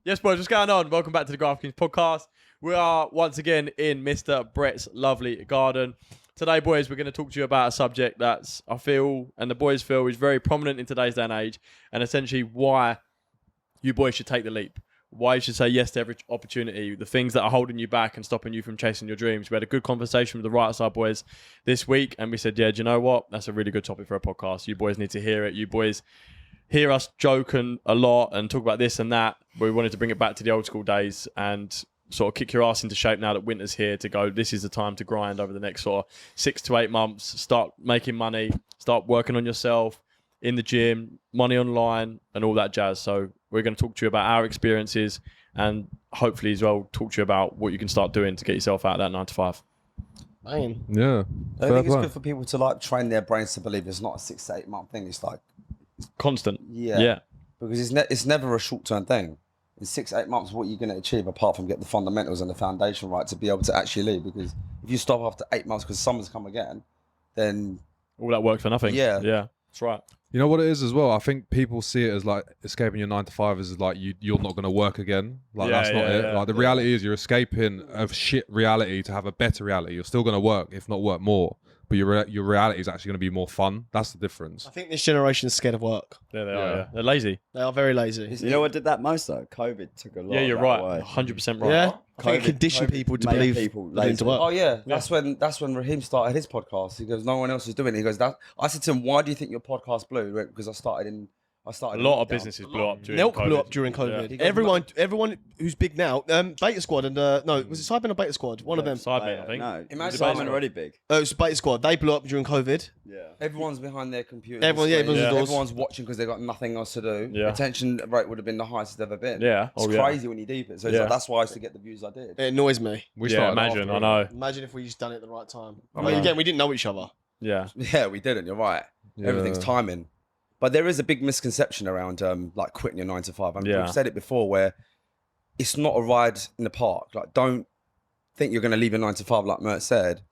Yes, boys, what's going on? Welcome back to the Graft Kings podcast. We are once again in Mr. Brett's lovely garden. Today, boys, we're going to talk to you about a subject that's, I feel, and the boys feel, is very prominent in today's day and age, and essentially why you boys should take the leap. Why you should say yes to every opportunity, the things that are holding you back and stopping you from chasing your dreams. We had a good conversation with the Right Side boys this week, and we said, yeah, do you know what? That's a really good topic for a podcast. You boys need to hear it. You boys hear us joking a lot and talk about this and that. We wanted to bring it back to the old school days and sort of kick your ass into shape now that winter's here to go, this is the time to grind over the next sort of 6 to 8 months, start making money, start working on yourself in the gym, money online and all that jazz. So we're going to talk to you about our experiences and hopefully as well talk to you about what you can start doing to get yourself out of that 9 to 5. Man. Yeah. I think it's good for people to like train their brains to believe it's not a 6 to 8 month thing. It's like Constant. yeah. Because it's never a short term thing. In 6 to 8 months, what you're going to achieve apart from get the fundamentals and the foundation right to be able to actually lead. Because if you stop after 8 months because summer's come again, then All that work for nothing. Yeah. That's right. You know what it is as well? I think people see it as like escaping your 9 to 5 is like you're not going to work again. Like that's not it. Like the reality is you're escaping a shit reality to have a better reality. You're still going to work, if not work more. But your reality is actually going to be more fun. That's the difference. I think this generation's scared of work. Yeah, they are. Yeah. They're lazy. They are very lazy. You know what did that most though? COVID took a lot. Yeah, you're of that right. away. 100% right. Yeah, I think it COVID conditioned people to made believe people they need to lazy. work. oh yeah, that's when Raheem started his podcast. He goes, no one else is doing it. He goes, I said to him, why do you think your podcast blew? He went, because I started A in lot of lockdown. businesses blew up during Nelk COVID. blew up during COVID. Yeah. Everyone who's big now, Beta Squad and no, was it Sidemen or Beta Squad? One of them. Sidemen, I think. No, Imagine Simon Simon. already big. It was Beta Squad. They blew up during COVID. Yeah. Everyone's behind their computers. Everyone- and yeah, screens. everyone's indoors. Everyone's watching because they've got nothing else to do. Yeah. Attention rate would have been the highest it's ever been. Yeah. It's Oh, yeah. crazy when you deep it. So it's Yeah. like, that's why I used to get the views I did. It annoys me. We Yeah, started imagine. after I it. know. Imagine if we just done it at the right time. I Well, know. again, we didn't know each other. Yeah. Yeah, we didn't. You're right. Yeah. Everything's timing. But there is a big misconception around like quitting your 9 to 5. I mean, Yeah. we've said it before where it's not a ride in the park. Like, don't think you're going to leave your 9 to 5, like Mert said,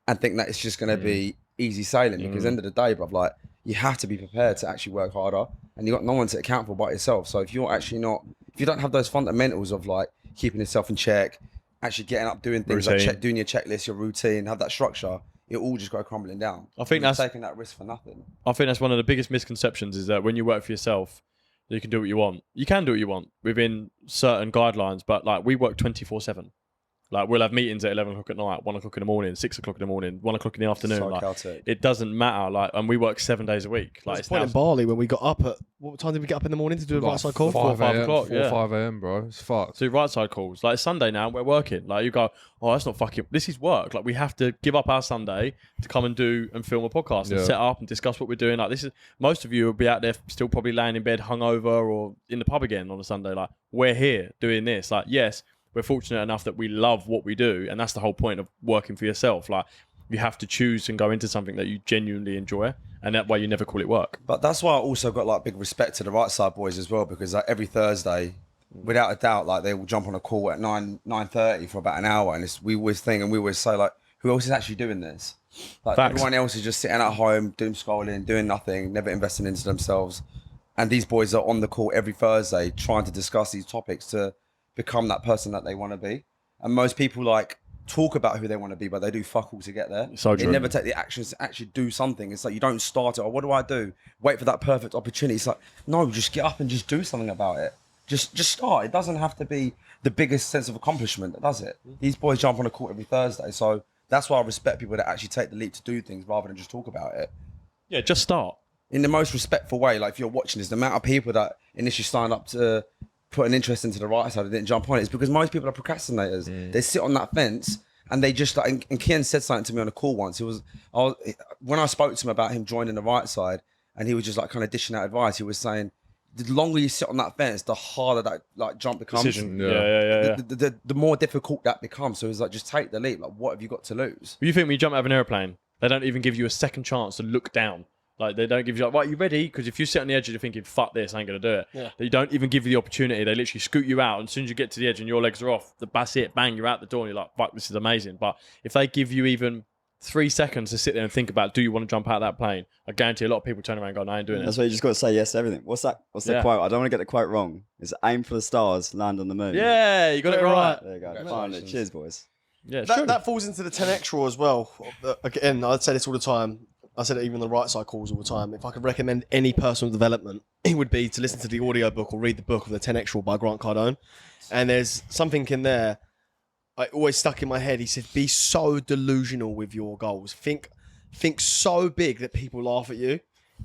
and think that it's just going to be easy sailing. Because at the end of the day, bruv, like, you have to be prepared to actually work harder, and you got no one to account for but yourself. So if you're actually not, if you don't have those fundamentals of like keeping yourself in check, actually getting up, doing things Routine. like doing your checklist, your routine, have that structure, it all just go crumbling down. I think You're that's- taking that risk for nothing. I think that's one of the biggest misconceptions is that when you work for yourself, you can do what you want. You can do what you want within certain guidelines, but like we work 24/7. Like we'll have meetings at 11 o'clock at night, 1 o'clock in the morning, 6 o'clock in the morning, 1 o'clock in the afternoon. Like, Psychotic. it doesn't matter. Like, and we work 7 days a week. Like There's it's a point now in Bali when we got up at, what time did we get up in the morning to do a Like right side call? 5 o'clock, 4 yeah. 5 a.m, bro. It's fucked. so right side calls. Like it's Sunday now, we're working. Like you go, oh, that's not fucking. This is work. Like we have to give up our Sunday to come and do and film a podcast and Yeah. set up and discuss what we're doing. Like this is most of you will be out there still probably laying in bed hungover or in the pub again on a Sunday. Like we're here doing this. Like yes, we're fortunate enough that we love what we do, and that's the whole point of working for yourself. Like you have to choose and go into something that you genuinely enjoy, and that way you never call it work. But that's why I also got like big respect to the Right Side boys as well, because like every Thursday, without a doubt, like they will jump on a call at 9:30 for about an hour, and we always think and we always say like, who else is actually doing this? Like Facts. everyone else is just sitting at home, doom scrolling, doing nothing, never investing into themselves, and these boys are on the call every Thursday trying to discuss these topics to become that person that they want to be. And most people like talk about who they want to be, but they do fuck all to get there. So They true. never take the actions to actually do something. It's like you don't start it. Or what do I do? Wait for that perfect opportunity. It's like, no, just get up and just do something about it. Just start. It doesn't have to be the biggest sense of accomplishment, does it? These boys jump on a court every Thursday. So that's why I respect people that actually take the leap to do things rather than just talk about it. Yeah, just start. In the most respectful way, like if you're watching this, the amount of people that initially signed up to put an interest into the Right Side and didn't jump on it is because most people are procrastinators. They sit on that fence and they just like, and Kian said something to me on a call once. When I spoke to him about him joining the Right Side and he was just like kind of dishing out advice, he was saying, the longer you sit on that fence, the harder that like jump becomes. Decision. Yeah. Yeah. The more difficult that becomes. So it's like, just take the leap. Like, what have you got to lose? You think when you jump out of an airplane, they don't even give you a second chance to look down. Like they don't give you like, right, you ready? Because if you sit on the edge and you're thinking, fuck this, I ain't gonna do it. Yeah. They don't even give you the opportunity. They literally scoot you out, and as soon as you get to the edge and your legs are off, that's it, bang, you're out the door, and you're like, fuck, this is amazing. But if they give you even 3 seconds to sit there and think about, do you want to jump out of that plane? I guarantee a lot of people turn around and go, no, I ain't doing That's it. why you just got to say yes to everything. What's that? What's the Yeah. quote? I don't want to get the quote wrong. It's aim for the stars, land on the moon. Yeah, you got it right. There you go. Finally. Congratulations. Cheers, boys. Yeah, it's true. That falls into the 10x rule as well. Again, I'd say this all the time. I said it even on the right side calls all the time. If I could recommend any personal development, it would be to listen to the audio book or read the book of the 10x rule by Grant Cardone. And there's something in there I always stuck in my head. He said, be so delusional with your goals. Think so big that people laugh at you.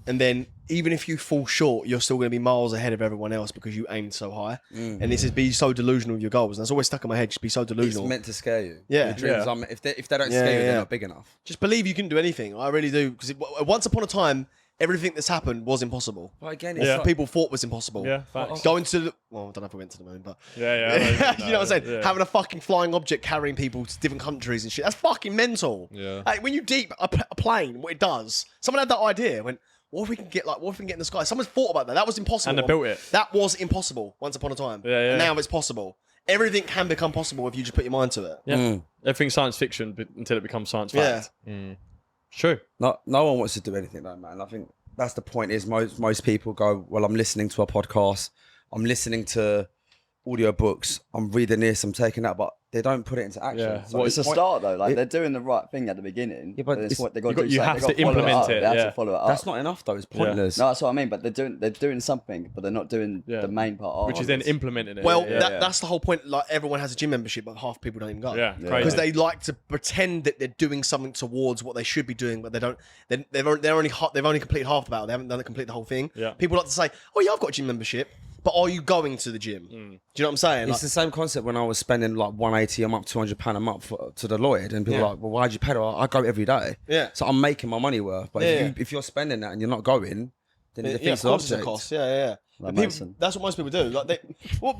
And then even if you fall short, you're still going to be miles ahead of everyone else because you aimed so high. And he says, be so delusional with your goals. And that's always stuck in my head. Just be so delusional. It's meant to scare you. Yeah. Your dreams are, if they don't scare you, they're not big enough. Just believe you can do anything. I really do. Because once upon a time, everything that's happened was impossible. But again, it's Yeah. like, People thought was impossible. Yeah, facts. Going to the... Well, I don't know if we went to the moon, but... Yeah. you know what I'm saying? Yeah. Having a fucking flying object carrying people to different countries and shit. That's fucking mental. Yeah. Like, when you deep a plane, what it does... Someone had that idea. Went, what if we can get in the sky? Someone's thought about that. That was impossible. And they built it. That was impossible once upon a time. Yeah. And now it's possible. Everything can become possible if you just put your mind to it. Yeah. Everything's science fiction until it becomes science Yeah. fact. True. no one wants to do anything though, man. I think that's the point. Is most people go, well, I'm listening to a podcast, I'm listening to audio books, I'm reading this, I'm taking that, but they don't put it into action. Yeah. So Well, It's a start though. Like they're doing the right thing at the beginning. Yeah, but it's it's- what they got to do. you so have they gotta to follow implement up. it, They have yeah. to follow it up. That's not enough though. It's pointless. No, that's what I mean. But they're doing something, but they're not doing Yeah. the main part. Which is then implementing it. Well, yeah. that's the whole point. Like, everyone has a gym membership, but half people don't even go. Yeah, Yeah. crazy. Because they like to pretend that they're doing something towards what they should be doing, but they don't. They've only completed half the battle. They haven't done complete the whole thing. Yeah. People like to say, "Oh yeah, I've got a gym membership," but are you going to the gym? Do you know what I'm saying? It's Like, the same concept when I was spending like 180 a month, £200 a month to the Lloyd, and people Yeah. are like, well, why'd you pay? I go every day. Yeah. So I'm making my money worth. But Yeah. if you're spending that and you're not going, then it yeah, defeats of the course it's a object. cost. Yeah. Like But Mason. that's what most people do. Like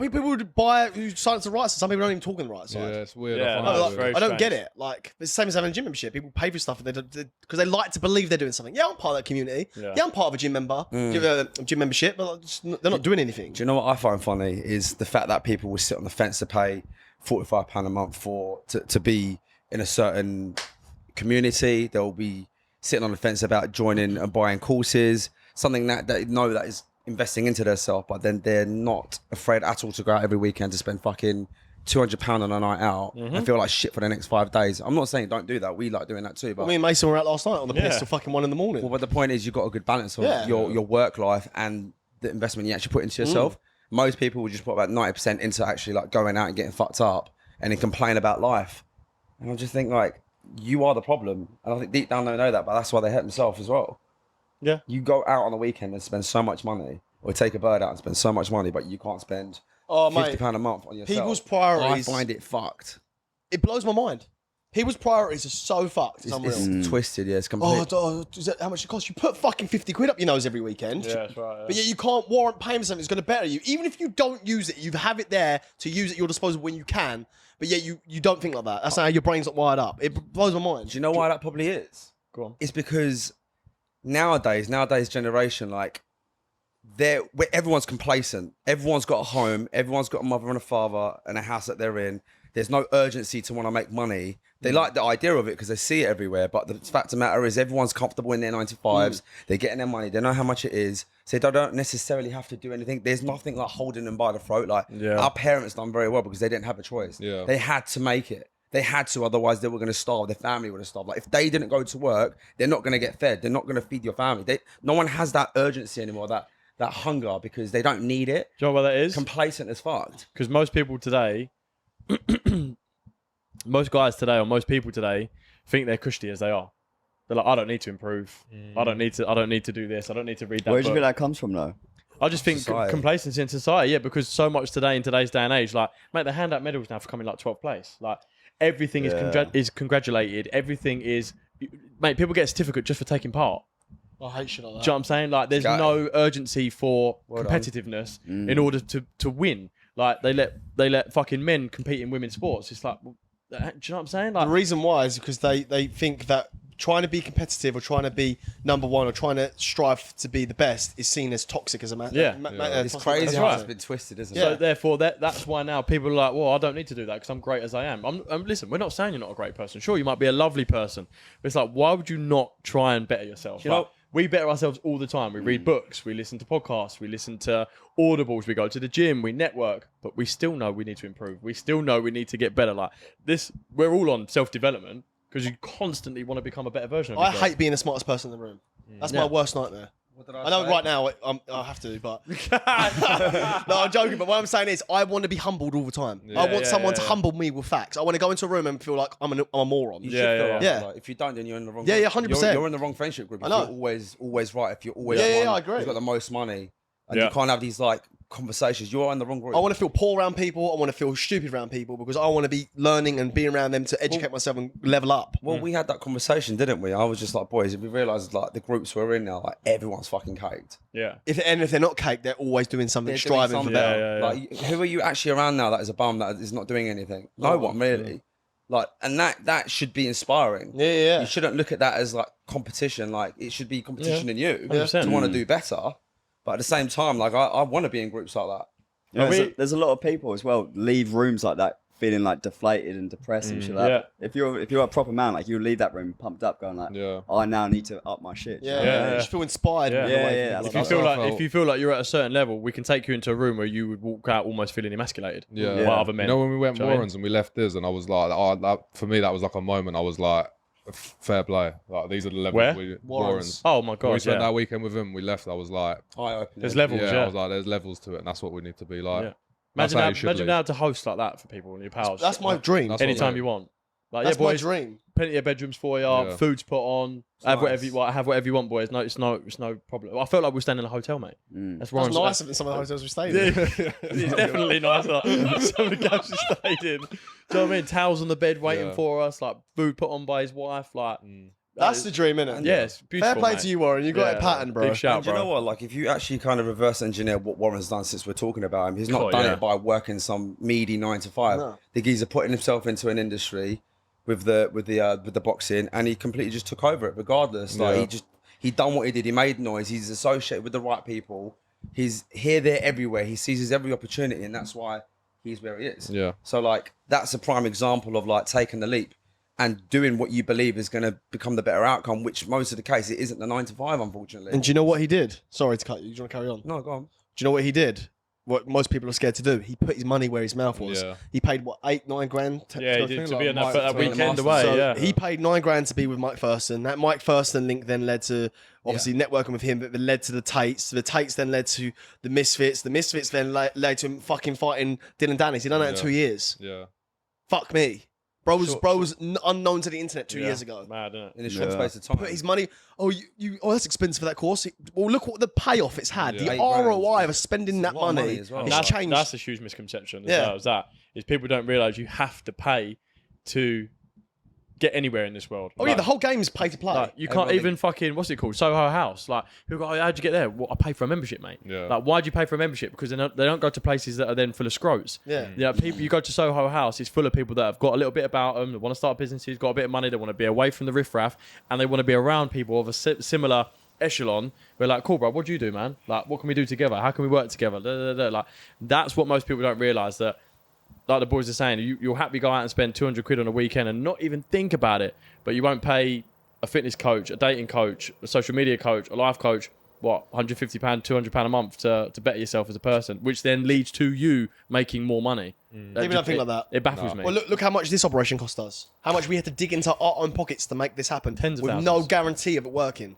people would buy who silence the right side. Some people don't even talk on the right side. Yeah, it's weird. Yeah, I find no, it that's weird. very I don't get strange. it. Like, it's the same as having a gym membership. People pay for stuff because they like to believe they're doing something. Yeah, I'm part of that community. Yeah. Yeah, I'm part of a gym member, gym membership, but they're not doing anything. Do you know what I find funny is the fact that people will sit on the fence to pay £45 a month to be in a certain community. They'll be sitting on the fence about joining and buying courses, something that they know that is investing into themselves, but then they're not afraid at all to go out every weekend to spend fucking £200 on a night out and feel like shit for the next 5 days. I'm not saying don't do that. We like doing that too, but Me and Mason were out last night on the piss Yeah. till fucking 1 a.m. well, but the point is you've got a good balance of Yeah. your work life and the investment you actually put into yourself. Most people will just put about 90% into actually like going out and getting fucked up and then complain about life. And I just think like, you are the problem. And I think deep down they know that, but that's why they hurt themselves as well. Yeah. You go out on the weekend and spend so much money, or take a bird out and spend so much money, but you can't spend Oh, £50 mate, a month on yourself. people's priorities. I find it fucked. It blows my mind. People's priorities are so fucked. It's unreal. It's twisted, yeah. It's Oh, complete. is that how much it costs? You put fucking 50 quid up your nose every weekend. Yeah, that's right. But yet you can't warrant paying for something that's going to better you. Even if you don't use it, you have it there to use at your disposal when you can. But yet you don't think like that. That's how your brain's not wired up. It blows my mind. Do you know why that probably is? Go on. It's because nowadays generation, like, where everyone's complacent. Everyone's got a home. Everyone's got a mother and a father and a house that they're in. There's no urgency to want to make money. They like the idea of it because they see it everywhere. But the fact of the matter is everyone's comfortable in their 9-to-5s. They're getting their money. They know how much it is. So they don't necessarily have to do anything. There's nothing like holding them by the throat. Like our parents done very well because they didn't have a choice. Yeah. They had to make it. They had to, otherwise they were going to starve. Their family would have starved. Like if they didn't go to work, they're not going to get fed. They're not going to feed your family. No one has that urgency anymore, that hunger, because they don't need it. Do you know what that is? Complacent as fucked. Because most people today, most guys today, or most people today, think they're cushy as they are. They're like, I don't need to improve. I don't need to do this. I don't need to read that. Where do you book. think that comes from, though? I just think Society. complacency in society, yeah, because so much today in today's day and age, like, mate, they hand out medals now for coming like 12th place. Like, everything is congratulated. Everything is, mate, people get a certificate just for taking part. I hate shit like that. Do you know what I'm saying? Like, there's no urgency for Well competitiveness in order to win. Like, they let fucking men compete in women's sports. It's like, well, do you know what I'm saying? Like, The reason why is because they think that trying to be competitive or trying to be number one or trying to strive to be the best is seen as toxic as a man. It's crazy how it's been twisted, isn't it? So therefore, that's why now people are like, well, I don't need to do that because I'm great as I am. Listen, we're not saying you're not a great person. Sure, you might be a lovely person, but it's like, why would you not try and better yourself? You know, we better ourselves all the time. We read books, we listen to podcasts, we listen to audibles, we go to the gym, we network, but we still know we need to improve. We still know we need to get better. Like this, we're all on self-development because you constantly want to become a better version of yourself. I hate being the smartest person in the room. That's my worst nightmare. What did I know say? right now I have to, but no, I'm joking. But what I'm saying is, I want to be humbled all the time. I want someone to humble me with facts. I want to go into a room and feel like I'm a moron. You should feel like yeah. that. Like, if you don't, then you're in the wrong. Yeah, 100%. You're in the wrong friendship group. If I know. You're always right. If you're always I agree. You've got the most money, and you can't have these like conversations. You're in the wrong group. I want to feel poor around people. I want to feel stupid around people because I want to be learning and being around them to educate myself and level up. Well, we had that conversation, didn't we? I was just like, boys, if we realised like the groups we're in now, like everyone's fucking caked. Yeah. If they're not caked, they're always doing something, They're doing striving for something. better. Like, who are you actually around now that is a bum that is not doing anything? No one really. Like, and that should be inspiring. Yeah. You shouldn't look at that as like competition. Like, it should be competition in you 100%. to want to do better. But at the same time, like, I want to be in groups like that. You know, there's a lot of people as well leave rooms like that feeling like deflated and depressed and shit like that. If you're a proper man, like you leave that room pumped up, going like, I now need to up my shit. Yeah. You just feel inspired. Yeah. If you feel like you're at a certain level, we can take you into a room where you would walk out almost feeling emasculated. Yeah. By other men. You know when we went Do you know what I mean? Warrens and we left this, and I was like, for me that was like a moment. I was like, fair play. Like these are the levels. Where? Warrens. Oh my When god. we spent that weekend with him. We left. I was like, There's levels. I was like, there's levels to it, and that's what we need to be like. Yeah. That's Imagine how how, you should imagine live. how to host like that for people and your pals. That's my dream. That's what Anytime we- you want. Like, That's boys, my dream. plenty of bedrooms for you. Yeah. Food's put on. Have whatever you want, boys. No, it's no problem. I felt like we're staying in a hotel, mate. That's That's Warren's. nicer than some of the hotels we stayed in. It's definitely nicer. Some of the guys we stayed in. Do you know what I mean? Towels on the bed waiting for us. Like food put on by his wife. Like That's the dream, innit? yeah, it's beautiful. Fair play mate. to you, Warren. You got it patterned, bro. Big shout, And do you bro. know what? Like, if you actually kind of reverse engineer what Warren's done since we're talking about him, he's not done it by working some meaty 9 to 5. No. The geezer putting himself into an industry with the boxing, and he completely just took over it. Regardless, like he done what he did. He made noise. He's associated with the right people. He's here, there, everywhere. He seizes every opportunity, and that's why he's where he is. Yeah. So like, that's a prime example of like taking the leap and doing what you believe is going to become the better outcome, which most of the case it isn't the 9 to 5, unfortunately. And do you know what he did? Sorry to cut you. Do you want to carry on? No, go on. Do you know what he did? What most people are scared to do? He put his money where his mouth was. Yeah. He paid what, 8-9 grand? Yeah, he did think to like be in Mike that for the weekend Masters. away. So Yeah. he paid 9 grand to be with Mike Thurston. That Mike Thurston link then led to obviously networking with him, but then led to the Tates. The Tates then led to the Misfits. The Misfits then led to him fucking fighting Dylan Dennis. He done that in 2 years. Yeah. Fuck me. Bro was unknown to the internet 2 years ago. Mad, isn't it? In a short space of time. Put his money. Oh, that's expensive for that course. Well, look what the payoff it's had. Yeah. The 8 grand. ROI of spending It's a that lot of money money as well. has That's, changed. that's a huge misconception as Yeah. well. Is people don't realise you have to pay to get anywhere in this world. Oh yeah, the whole game's pay to play. Like, you can't Everybody- even fucking, what's it called? Soho House. Like, people go, oh, how'd you get there? Well, I pay for a membership, mate. Yeah. Like, why'd you pay for a membership? Because they don't go to places that are then full of scrotes. Yeah. Yeah, people, you go to Soho House, it's full of people that have got a little bit about them, that want to start businesses, got a bit of money, they want to be away from the riffraff, and they want to be around people of a similar echelon. We're like, cool, bro, what do you do, man? Like, what can we do together? How can we work together? Like, that's what most people don't realise, that like the boys are saying, you'll happily go out and spend 200 quid on a weekend and not even think about it, but you won't pay a fitness coach, a dating coach, a social media coach, a life coach, what, £150, £200 a month to better yourself as a person, which then leads to you making more money. People don't think like that. It baffles me. Well, look how much this operation cost us. How much we had to dig into our own pockets to make this happen. Tens of with no thousands. guarantee of it working.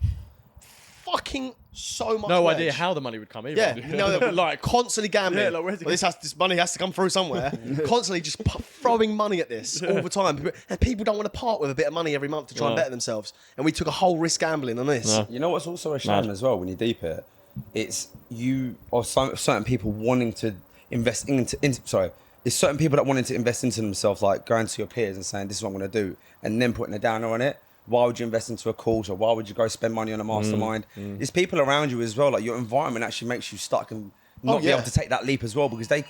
Fucking so much. No wedge. idea how the money would come either. Yeah, you know, like constantly gambling. Yeah, like, where's it this money has to come through somewhere. Constantly just throwing money at this all the time, and people don't want to part with a bit of money every month to try and No. better themselves. And we took a whole risk gambling on this. No. You know what's also a shame as well when you deep it? It's you or certain people wanting to invest into sorry. It's certain people that wanting to invest into themselves, like going to your peers and saying, this is what I'm going to do, and then putting a downer on it. Why would you invest into a course, or why would you go spend money on a mastermind? There's people around you as well. Like, your environment actually makes you stuck and not be able to take that leap as well, because they...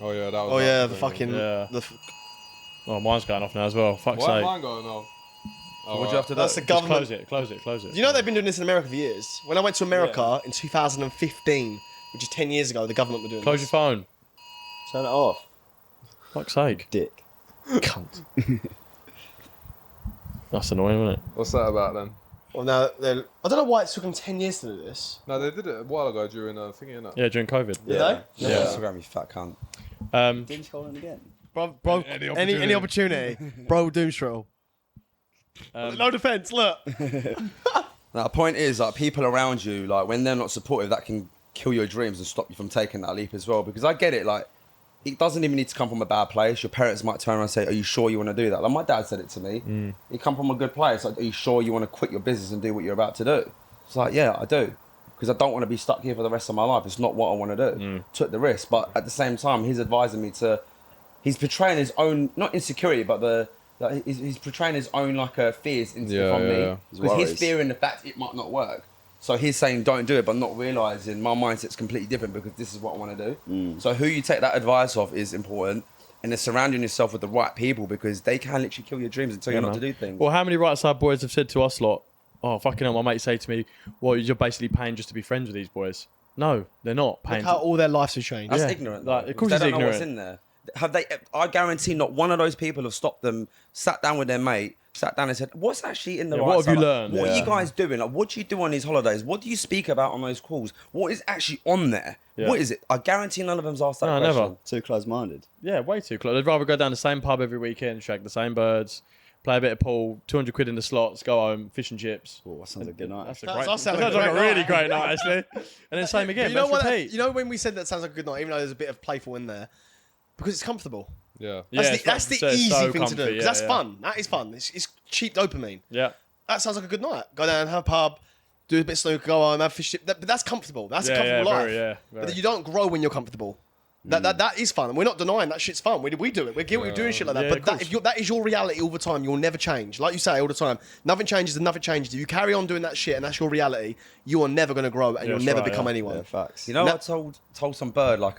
Oh yeah, that was. Oh yeah, the fucking. Yeah. The Oh, mine's going off now as well. Fuck's Why sake. mine going off? So what do you have to do? That's the Just government. close it. You know they've been doing this in America for years. When I went to America in 2015, which is 10 years ago, the government were doing Close your this. phone. Turn it off. Fuck's sake. Dick. Cunt. That's annoying, isn't it? What's that about then? Well, now I don't know why it took them 10 years to do this. No, they did it a while ago during a thingy, innit? Yeah, during COVID. Did they? Yeah. Instagram, you fat cunt. Binge calling again. Bro, any opportunity. Bro, Doomstraw. No defense, look. Now, the point is, like, people around you, like, when they're not supportive, that can kill your dreams and stop you from taking that leap as well. Because I get it, like, it doesn't even need to come from a bad place. Your parents might turn around and say, are you sure you want to do that? Like, my dad said it to me. It come from a good place. Like, are you sure you want to quit your business and do what you're about to do? It's like, yeah, I do. Because I don't want to be stuck here for the rest of my life. It's not what I want to do. Took the risk. But at the same time, he's advising me to... He's portraying his own, not insecurity, but he's portraying his own, like, fears from me. Because he's fearing the fact it might not work. So he's saying don't do it, but not realising my mindset's completely different because this is what I want to do. So who you take that advice off is important. And then surrounding yourself with the right people because they can literally kill your dreams and tell you not to do things. Well, how many right side boys have said to us lot, oh, fucking hell, my mate say to me, well, you're basically paying just to be friends with these boys. No, they're not paying. Look how all their lives have changed. That's Yeah. ignorant. Like, Though, of course because they it's don't know what's ignorant. in there. Have they? I guarantee not one of those people have stopped them, sat down with their mate, sat down and said, "What's actually in the Yeah, right what have side? you Like, learned? What are Yeah. you guys doing? Like, what do you do on these holidays? What do you speak about on those calls? What is actually on there? Yeah. What is it? I guarantee none of them's asked that No, question. never. Too close-minded. Yeah, way too close. They'd rather go down the same pub every weekend, shag the same birds, play a bit of pool, 200 quid in the slots, go home, fish and chips. Oh, that sounds like a good night. That's a That great. sounds That like sounds a like a great really night. great night, actually. And then same again. You know let's what? repeat. You know when we said that sounds like a good night, even though there's a bit of playful in there, because it's comfortable. Yeah. Yeah, That's the it's easy so thing to do. comfy, 'Cause that's fun. That is fun. It's cheap dopamine. Yeah. That sounds like a good night. Go down, have a pub, do a bit of snooker, go home, have fish. But that's comfortable. That's a comfortable life. very. But you don't grow when you're comfortable. That is fun. And we're not denying that shit's fun. We do it. We're guilty of doing shit like that. Yeah, but of that, if that is your reality all the time, you'll never change. Like you say all the time, nothing changes and nothing changes. If you carry on doing that shit and that's your reality, you are never going to grow and you'll that's never right, become yeah. anyone. Yeah, facts. You know, No. I told some bird like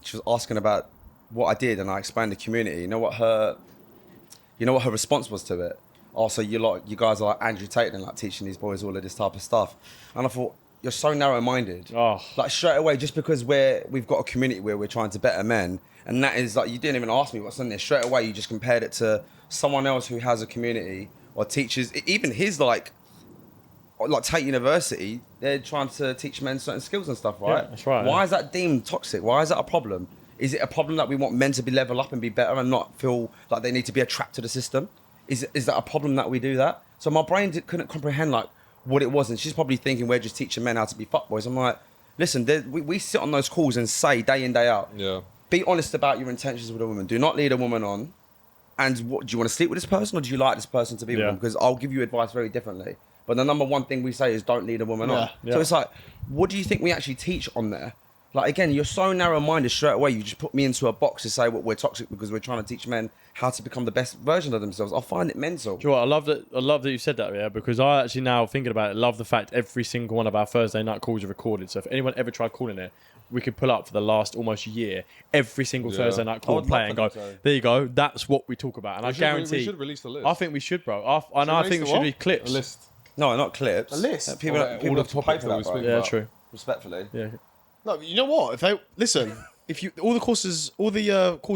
she was asking about what I did, and I explained the community. You know what her response was to it? Oh, so you guys are like Andrew Tate and like teaching these boys all of this type of stuff. And I thought, you're so narrow-minded. Oh. Like straight away, just because we've got a community where we're trying to better men, and that is like, you didn't even ask me what's in there. Straight away, you just compared it to someone else who has a community or teaches, even his like Tate University, they're trying to teach men certain skills and stuff, right? Yeah, that's right, Why yeah. is that deemed toxic? Why is that a problem? Is it a problem that we want men to be level up and be better and not feel like they need to be a trap to the system? Is that a problem that we do that? So my brain couldn't comprehend like what it was, and she's probably thinking we're just teaching men how to be fuckboys. I'm like, listen, we sit on those calls and say day in, day out, Yeah. be honest about your intentions with a woman. Do not lead a woman on. And what, do you want to sleep with this person or do you like this person to be with Yeah. them? Because I'll give you advice very differently. But the number one thing we say is don't lead a woman on. Yeah. So it's like, what do you think we actually teach on there? Like, again, you're so narrow-minded straight away. You just put me into a box to say what we're toxic because we're trying to teach men how to become the best version of themselves. I find it mental. Do you know what? I love that you said that, yeah, because I actually now thinking about it, love the fact every single one of our Thursday night calls are recorded. So if anyone ever tried calling it, we could pull up for the last almost year every single Thursday night call would and play love and for go, them to. there you go, that's what we talk about. And I guarantee we should release the list. I think we should, bro. I release think the we should what? be clips. A list. No, not clips. A list? People, All people the have to pay topics for that that, we bro. speak Yeah, about. true. Respectfully. Yeah. No, you know what? If they listen, if you all the calls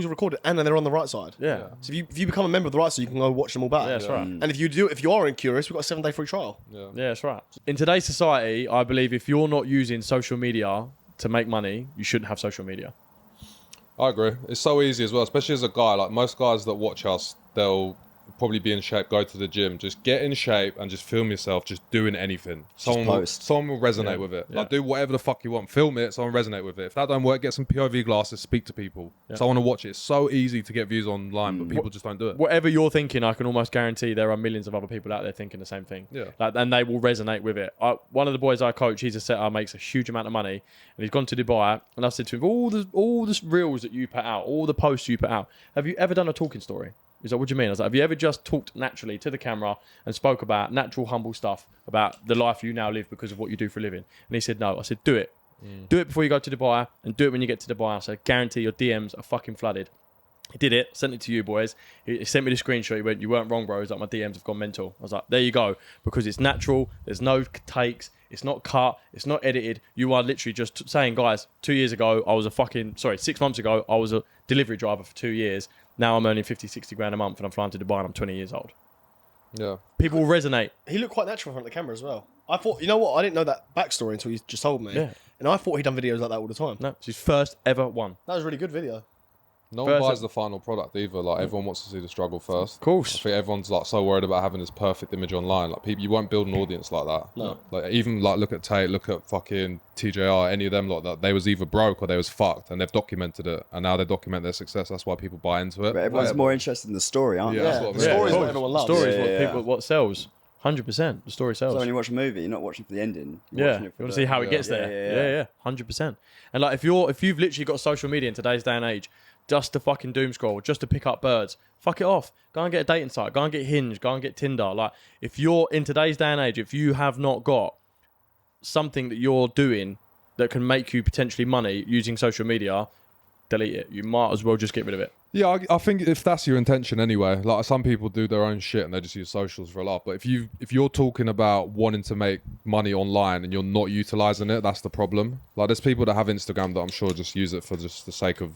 are recorded and then they're on the right side. Yeah. So if you become a member of the right side, you can go watch them all back. Yeah, that's right. And if you are curious, we've got a 7-day free trial. Yeah. Yeah, that's right. In today's society, I believe if you're not using social media to make money, you shouldn't have social media. I agree. It's so easy as well, especially as a guy. Like most guys that watch us, they'll probably be in shape, go to the gym, just get in shape and just film yourself just doing anything. Someone post. will resonate with it. Like do whatever the fuck you want. Film it, someone resonate with it. If that don't work, get some POV glasses, speak to people. So I want to watch it. It's so easy to get views online, but people just don't do it. Whatever you're thinking, I can almost guarantee there are millions of other people out there thinking the same thing. Yeah. Like, and they will resonate with it. One of the boys I coach, he's a setter, makes a huge amount of money, and he's gone to Dubai. And I've said to him, all the reels that you put out, all the posts you put out, have you ever done a talking story? He's like, what do you mean? I was like, have you ever just talked naturally to the camera and spoke about natural, humble stuff about the life you now live because of what you do for a living? And he said, no. I said, do it. Do it before you go to Dubai and do it when you get to Dubai. I said, guarantee your DMs are fucking flooded. He did it, sent it to you boys. He sent me the screenshot. He went, "You weren't wrong, bro." He's like, "My DMs have gone mental." I was like, "There you go," because it's natural. There's no takes. It's not cut. It's not edited. You are literally just saying, guys, 6 months ago, I was a delivery driver for 2 years. Now I'm earning 50, 60 grand a month and I'm flying to Dubai and I'm 20 years old. Yeah. People will resonate. He looked quite natural in front of the camera as well. I thought, you know what? I didn't know that backstory until you just told me. Yeah. And I thought he'd done videos like that all the time. No, it's his first ever one. That was a really good video. No one buys the final product either. Like everyone wants to see the struggle first. Of course. I think everyone's like so worried about having this perfect image online. Like people, you won't build an audience like that. No. Like even like look at Tate, look at fucking TJR, any of them like that. They was either broke or they was fucked, and they've documented it, and now they document their success. That's why people buy into it. But everyone's more interested in the story, aren't Yeah, they? that's what I The mean. story is of what course. everyone loves. Story is Yeah, what yeah, people what sells. 100%. The story sells. So when you watch a movie, you're not watching for the ending. You're Yeah, watching you it for want to the- see how it gets there. Yeah, 100%. And like, if you've literally got social media in today's day and age, just to fucking doom scroll, just to pick up birds, fuck it off. Go and get a dating site. Go and get Hinge. Go and get Tinder. Like, if you're in today's day and age, if you have not got something that you're doing that can make you potentially money using social media, delete it. You might as well just get rid of it. Yeah, I think if that's your intention anyway, like some people do their own shit and they just use socials for a lot. But if you're talking about wanting to make money online and you're not utilizing it, that's the problem. Like there's people that have Instagram that I'm sure just use it for just the sake of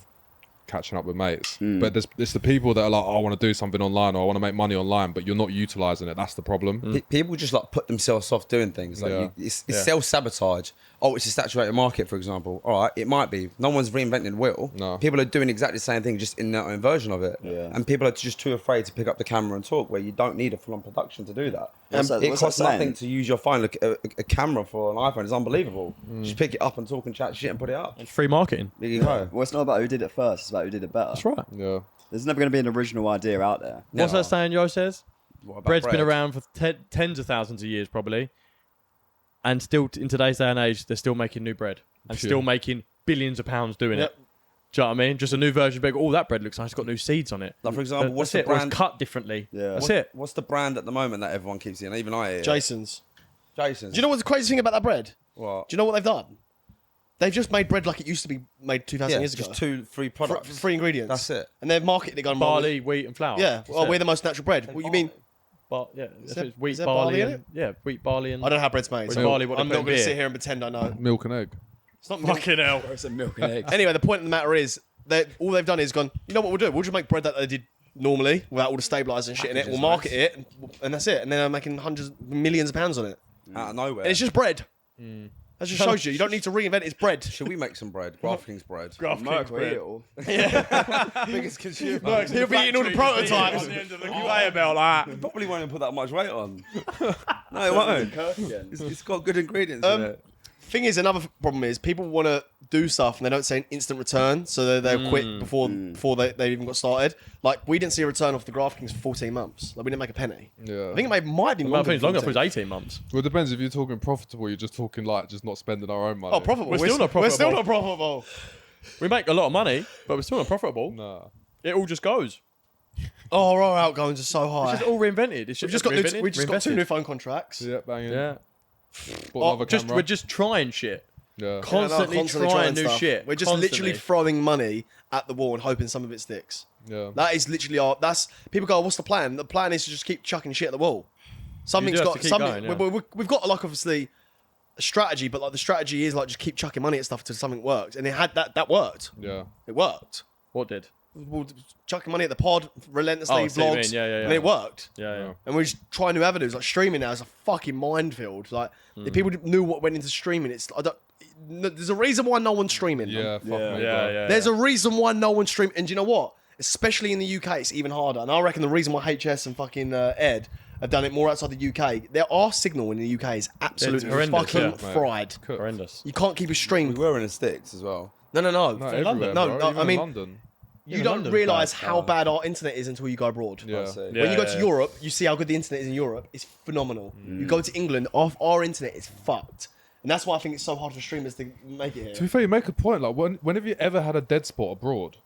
catching up with mates. But it's the people that are like, oh, I want to do something online or I want to make money online, but you're not utilizing it. That's the problem. People just like put themselves off doing things. Like Yeah. it's self-sabotage. Oh, it's a saturated market, for example. All right, it might be. No one's reinventing the wheel. No. People are doing exactly the same thing, just in their own version of it. Yeah. And people are just too afraid to pick up the camera and talk, where you don't need a full-on production to do that. What's that- It what's that costs nothing saying? to use your phone. Look, a camera for an iPhone is unbelievable. Just pick it up and talk and chat shit and put it up. It's free marketing. There you go. Well, it's not about who did it first. It's about who did it better. That's right. Yeah. There's never going to be an original idea out there. What's Never. that saying Yo says? What about Bread's been bread? around for tens of thousands of years, probably. And still, in today's day and age, they're still making new bread. And still making billions of pounds doing Yep. it. Do you know what I mean? Just a new version of bread. Oh, that bread looks nice. It's got new seeds on it. Like, for example, what's That's the it. Or it's brand? cut differently. Yeah. That's it. What's the brand at the moment that everyone keeps seeing? Even I hear it. Jason's. Jason's. Do you know what's the crazy thing about that bread? what? Do you know what they've done? They've just made bread like it used to be made 2,000 Yeah, years ago. just 2-3 products. Free ingredients. That's it. And they've marketed it going Barley, wheat, and flour. Yeah. That's Well, it. we're the most natural bread. What you mean? Yeah, Is it's wheat, there barley, barley in and yeah, wheat, barley, and I don't know how bread's made. With So barley, what they I'm put not in going to beer. sit here and pretend I know. Milk and egg. It's not milk. fucking hell. It's a milk and eggs. Anyway, the point of the matter is that all they've done is gone, you know what we'll do? We'll just make bread that they did normally without all the stabilisers and shit in it. We'll market it, and that's it. And then they're making hundreds, millions of pounds on it. Out of nowhere. And it's just bread. That just shows you. You don't need to reinvent it. It's bread. Should we make some bread? Graft Kings bread. Merc will eat it all. Biggest consumer. He'll be eating all the prototypes. Probably won't even put that much weight on. No, it won't. It's got good ingredients in it. Thing is, another problem is people want to do stuff and they don't say an instant return, so they'll quit before they even got started. Like, we didn't see a return off the Graft Kings for 14 months. Like, we didn't make a penny. Yeah. I think it might be Well, I longer. think it's longer. I thought than it was 18 months. Well, it depends. If you're talking profitable, you're just talking like just not spending our own money. Oh, profitable. We're still not We're still profitable. not profitable. We make a lot of money, but we're still not profitable. Nah. It all just goes. Oh, our outgoings are so high. It's just all reinvented. It's We've just got reinvented, we just got 2 reinvented. new phone contracts. Yeah, banging. Yeah. Bought another Just camera. we're just trying shit. Yeah. Constantly trying new stuff. shit. We're just literally throwing money at the wall and hoping some of it sticks. Yeah. That is literally our. That's people go. What's the plan? The plan is to just keep chucking shit at the wall. Something's have got to keep something. going, yeah. We've got like obviously a strategy, but like the strategy is like just keep chucking money at stuff until something works, and it had that worked. Yeah. It worked. What did? We'll chucking money at the pod relentlessly, Oh, I see what you vlogs, mean. Yeah, yeah, and yeah. it worked. Yeah, yeah. And we're just trying new avenues. Like streaming now is a fucking minefield. Like if people knew what went into streaming, it's there's a reason why no one's streaming. Yeah. Fuck Yeah. me, Yeah, bro. yeah. There's a reason why no one's streaming. And do you know what? Especially in the UK, it's even harder. And I reckon the reason why HS and fucking Ed have done it more outside the UK, our signal in the UK is absolutely horrendous, fucking yeah, mate. fried. Cooked. Horrendous. You can't keep a stream. We were in the sticks as well. No. No, London. everywhere, No, bro. no, Even I in mean- London. You Yeah, don't London's realise bad. how bad our internet is until you go abroad. Yeah. see. When you go Yeah, to yeah. Europe, you see how good the internet is in Europe. It's phenomenal. You go to England, our internet is fucked. And that's why I think it's so hard for streamers to make it To here. be fair, you make a point. Like, when have you ever had a dead spot abroad?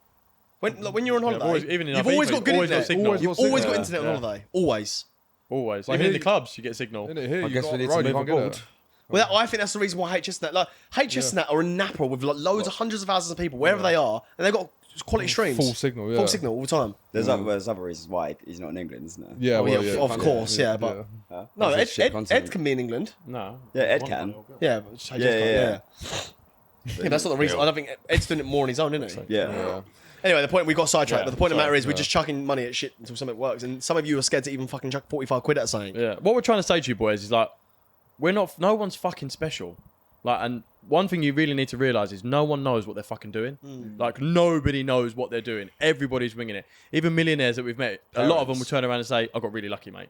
When you're on holiday, always- even in you've our always people, got good always got internet. signal. You've Always always got got signal. internet on Yeah. holiday. Always. Always. Like Even in here the clubs, you get signal. Isn't it here? I You guess go we on the need to road, you move can't get abroad. it. Well, I think that's the reason why HS Net are a napper with like loads of hundreds of thousands of people wherever they are, and they've got quality streams. Full signal, yeah. Full signal all the time. There's other reasons why he's not in England, isn't there? Yeah, well, yeah. Of course, yeah, but no, That's shit Ed content. can be in England. No. Yeah, Ed can. Yeah, but Yeah. that's not the reason. I don't think Ed's doing it more on his own, isn't he? Yeah. Anyway, the point we got sidetracked, Yeah, but the point of the matter is we're yeah. just chucking money at shit until something works, and some of you are scared to even fucking chuck 45 quid at something. Yeah. What we're trying to say to you boys is like, no one's fucking special. Like, and one thing you really need to realize is no one knows what they're fucking doing. Like, nobody knows what they're doing. Everybody's winging it. Even millionaires that we've met, a lot of them will turn around and say, I got really lucky, mate.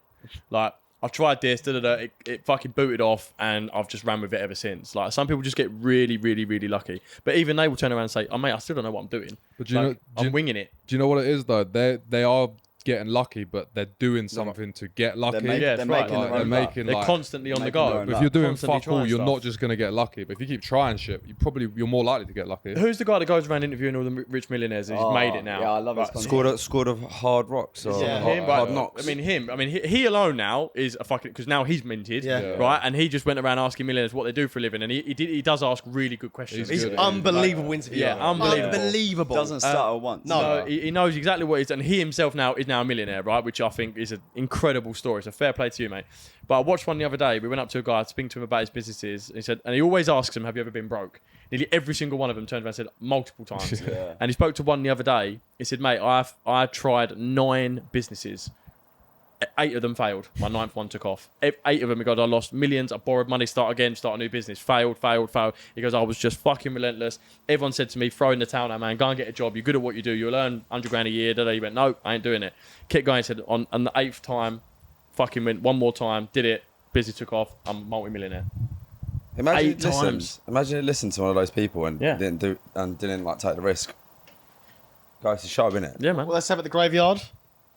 Like, I've tried this, it fucking booted off, and I've just ran with it ever since. Like, some people just get really, really, really lucky. But even they will turn around and say, oh, mate, I still don't know what I'm doing. But do you know, I'm winging it. Do you know what it is though? They are getting lucky, but they're doing something to get lucky. Yeah, they're that's right. making Like, their own they're luck. making They're like. constantly on the making go. their own But if luck. you're doing Constantly fuck all, trying you're stuff. not just gonna get lucky. But if you keep trying shit, you're more likely to get lucky. Who's the guy that goes around interviewing all the rich millionaires and he's made it now? Yeah, I love his Like, content. Scored of Hard Rocks or Yeah. hard, him, but hard Knocks. I mean, he alone now is a fucking, because now he's minted, Yeah. right? And he just went around asking millionaires what they do for a living, and he does ask really good questions. He's He's good. unbelievable interview. Yeah, unbelievable. Unbelievable. Doesn't stutter once. no. So he knows exactly what he's done. He himself now is a millionaire, right? Which I think is an incredible story. So fair play to you, mate. But I watched one the other day. We went up to a guy, speaking to him about his businesses. And he said, and he always asks him, "Have you ever been broke?" Nearly every single one of them turned around and said multiple times. Yeah. And he spoke to one the other day. He said, "Mate, I tried 9 businesses. 8 of them failed. My 9th one took off. 8 of them, he goes, I lost millions. I borrowed money, start again, start a new business. Failed. He goes, I was just fucking relentless. Everyone said to me, throw in the towel now, man. Go and get a job. You're good at what you do. You'll earn 100 grand a year. He went, no, I ain't doing it. Kept going. Said, on the 8th time, fucking went one more time, did it. Business took off. I'm a multi-millionaire. Imagine 8 times. Imagine you listened to one of those people and Yeah. didn't like take the risk. Goes to show, innit? Yeah, man. Well, let's have it at the graveyard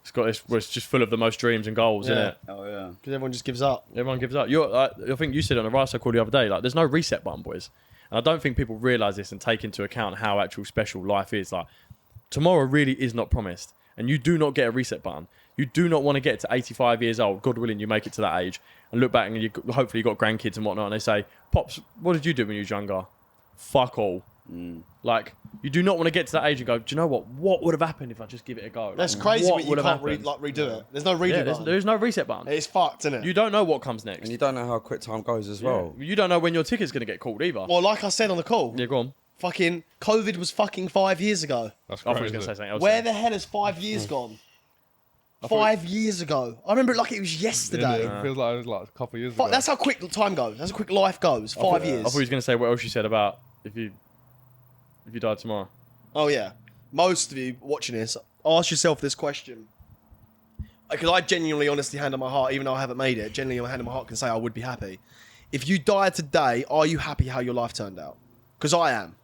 It's just full of the most dreams and goals, Yeah. isn't it? Oh yeah. because everyone just gives up. Everyone gives up. I think you said on the right side call the other day, like, there's no reset button, boys. And I don't think people realise this and take into account how actual special life is. Like, tomorrow really is not promised. And you do not get a reset button. You do not want to get to 85 years old, God willing, you make it to that age, and look back and hopefully you've got grandkids and whatnot, and they say, Pops, what did you do when you was younger? Fuck all. Like, you do not want to get to that age and go, do you know what would have happened if I just give it a go? That's Like, crazy, what but you would have can't happened? redo it. There's no redo Yeah, button. there's no reset button. It's fucked, isn't it? You don't know what comes next. And you don't know how quick time goes as well. You don't know when your ticket's going to get called either. Well, like I said on the call, Yeah, go on. fucking COVID was fucking 5 years ago. That's I thought he was crazy. going to say something else. Where the hell has 5 years gone? 5 years ago. I remember it like it was yesterday. It feels like it was like a couple of years Fuck, ago. that's how quick time goes. That's how quick life goes. 5 years. I thought he was going to say what else you said about if you died tomorrow. Oh yeah. Most of you watching this, ask yourself this question. Because I genuinely, honestly, hand on my heart, even though I haven't made it, genuinely on hand on my heart can say I would be happy. If you died today, are you happy how your life turned out? Because I am.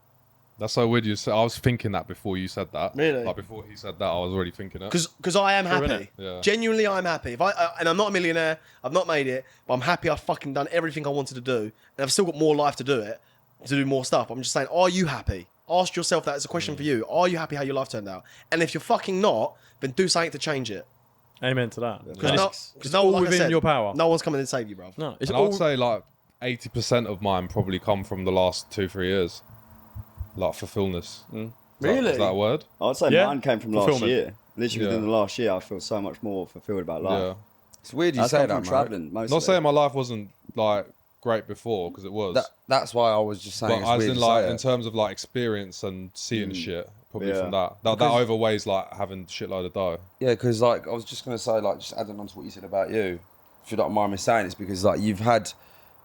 That's so weird. You said. I was thinking that before you said that. Really? Like before he said that, I was already thinking it. Because I am happy. innit? Yeah. Genuinely, I'm happy. If and I'm not a millionaire, I've not made it, but I'm happy I've fucking done everything I wanted to do, and I've still got more life to do it, to do more stuff. I'm just saying, are you happy? Ask yourself that as a question for you. Are you happy how your life turned out? And if you're fucking not, then do something to change it. Amen to that. Because all within your power. No one's coming to save you, bro. No, it's And I all. would say like 80% of mine probably come from the last 2-3 years. Like fulfillness. Really? Is that a word? I'd say Yeah. mine came from last Fulfillment. year. Literally within the last year, I feel so much more fulfilled about life. Yeah. It's weird you That's say come that, from mate. traveling. Most Not of saying it. my life wasn't like great before, because it was. That's why I was just saying. But It's as weird in you like say in it. terms of like experience and seeing shit, probably Yeah. from that. That overweighs like having shitload of dough. Yeah, because like I was just gonna say, like just adding on to what you said about you, if you don't mind me saying, it's because like you've had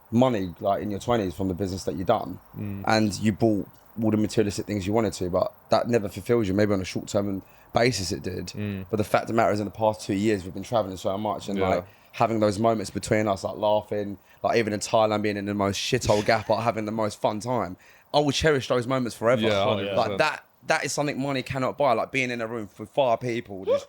money like in your 20s from the business that you've done, and you bought all the materialistic things you wanted to, but that never fulfills you. Maybe on a short-term basis it did, but the fact of the matter is, in the past 2 years we've been traveling so much, and like having those moments between us, like laughing, like even in Thailand being in the most shithole gap, but having the most fun time. I will cherish those moments forever. Yeah, like 100%. that is something money cannot buy. Like being in a room with 5 people, just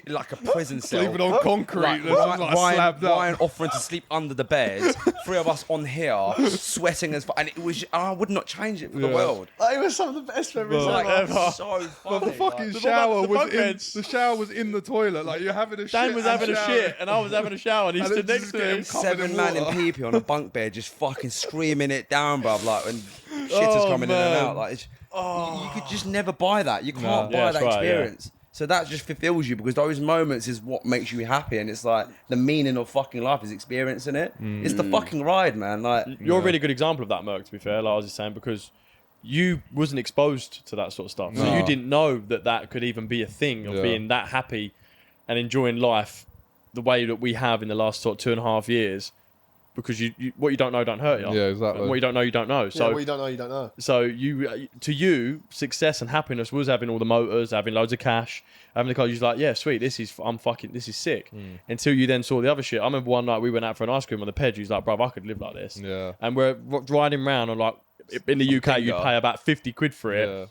like a prison cell. Sleeping on concrete. Like, that's just, like, slabbed up. Ryan offering to sleep under the bed. 3 of us on here sweating as fuck, and it was. I would not change it for the world. It was some of the best memories Like, ever. so funny. But the fucking The shower bunk was in beds. the shower was in the toilet. Like you're having a shit. Dan was and having a showering. shit, and I was having a shower, and he And stood it next just to get him. him covered 7 in man in water. PP on a bunk bed, just fucking screaming it down, bruv. Like when shit is Oh, coming in man. and out. Like you could just never buy that. You can't buy Yeah, that that's right, experience. So that just fulfills you because those moments is what makes you happy, and it's like the meaning of fucking life is experiencing it. It's the fucking ride, man. Like You're a really good example of that, Merc, to be fair, like I was just saying, because you wasn't exposed to that sort of stuff. So No. you didn't know that could even be a thing of being that happy and enjoying life the way that we have in the last sort of 2.5 years. Because you what you don't know don't hurt you. Yeah, exactly. And what you don't know, you don't know. Yeah, So what you don't know, you don't know. So to you, success and happiness was having all the motors, having loads of cash, having the car. You're like, yeah, sweet, this is sick. Until you then saw the other shit. I remember one night we went out for an ice cream on the Ped. You was like, bruv, I could live like this. Yeah. And we're riding around on like in the UK, you'd pay about 50 quid for it. Yeah.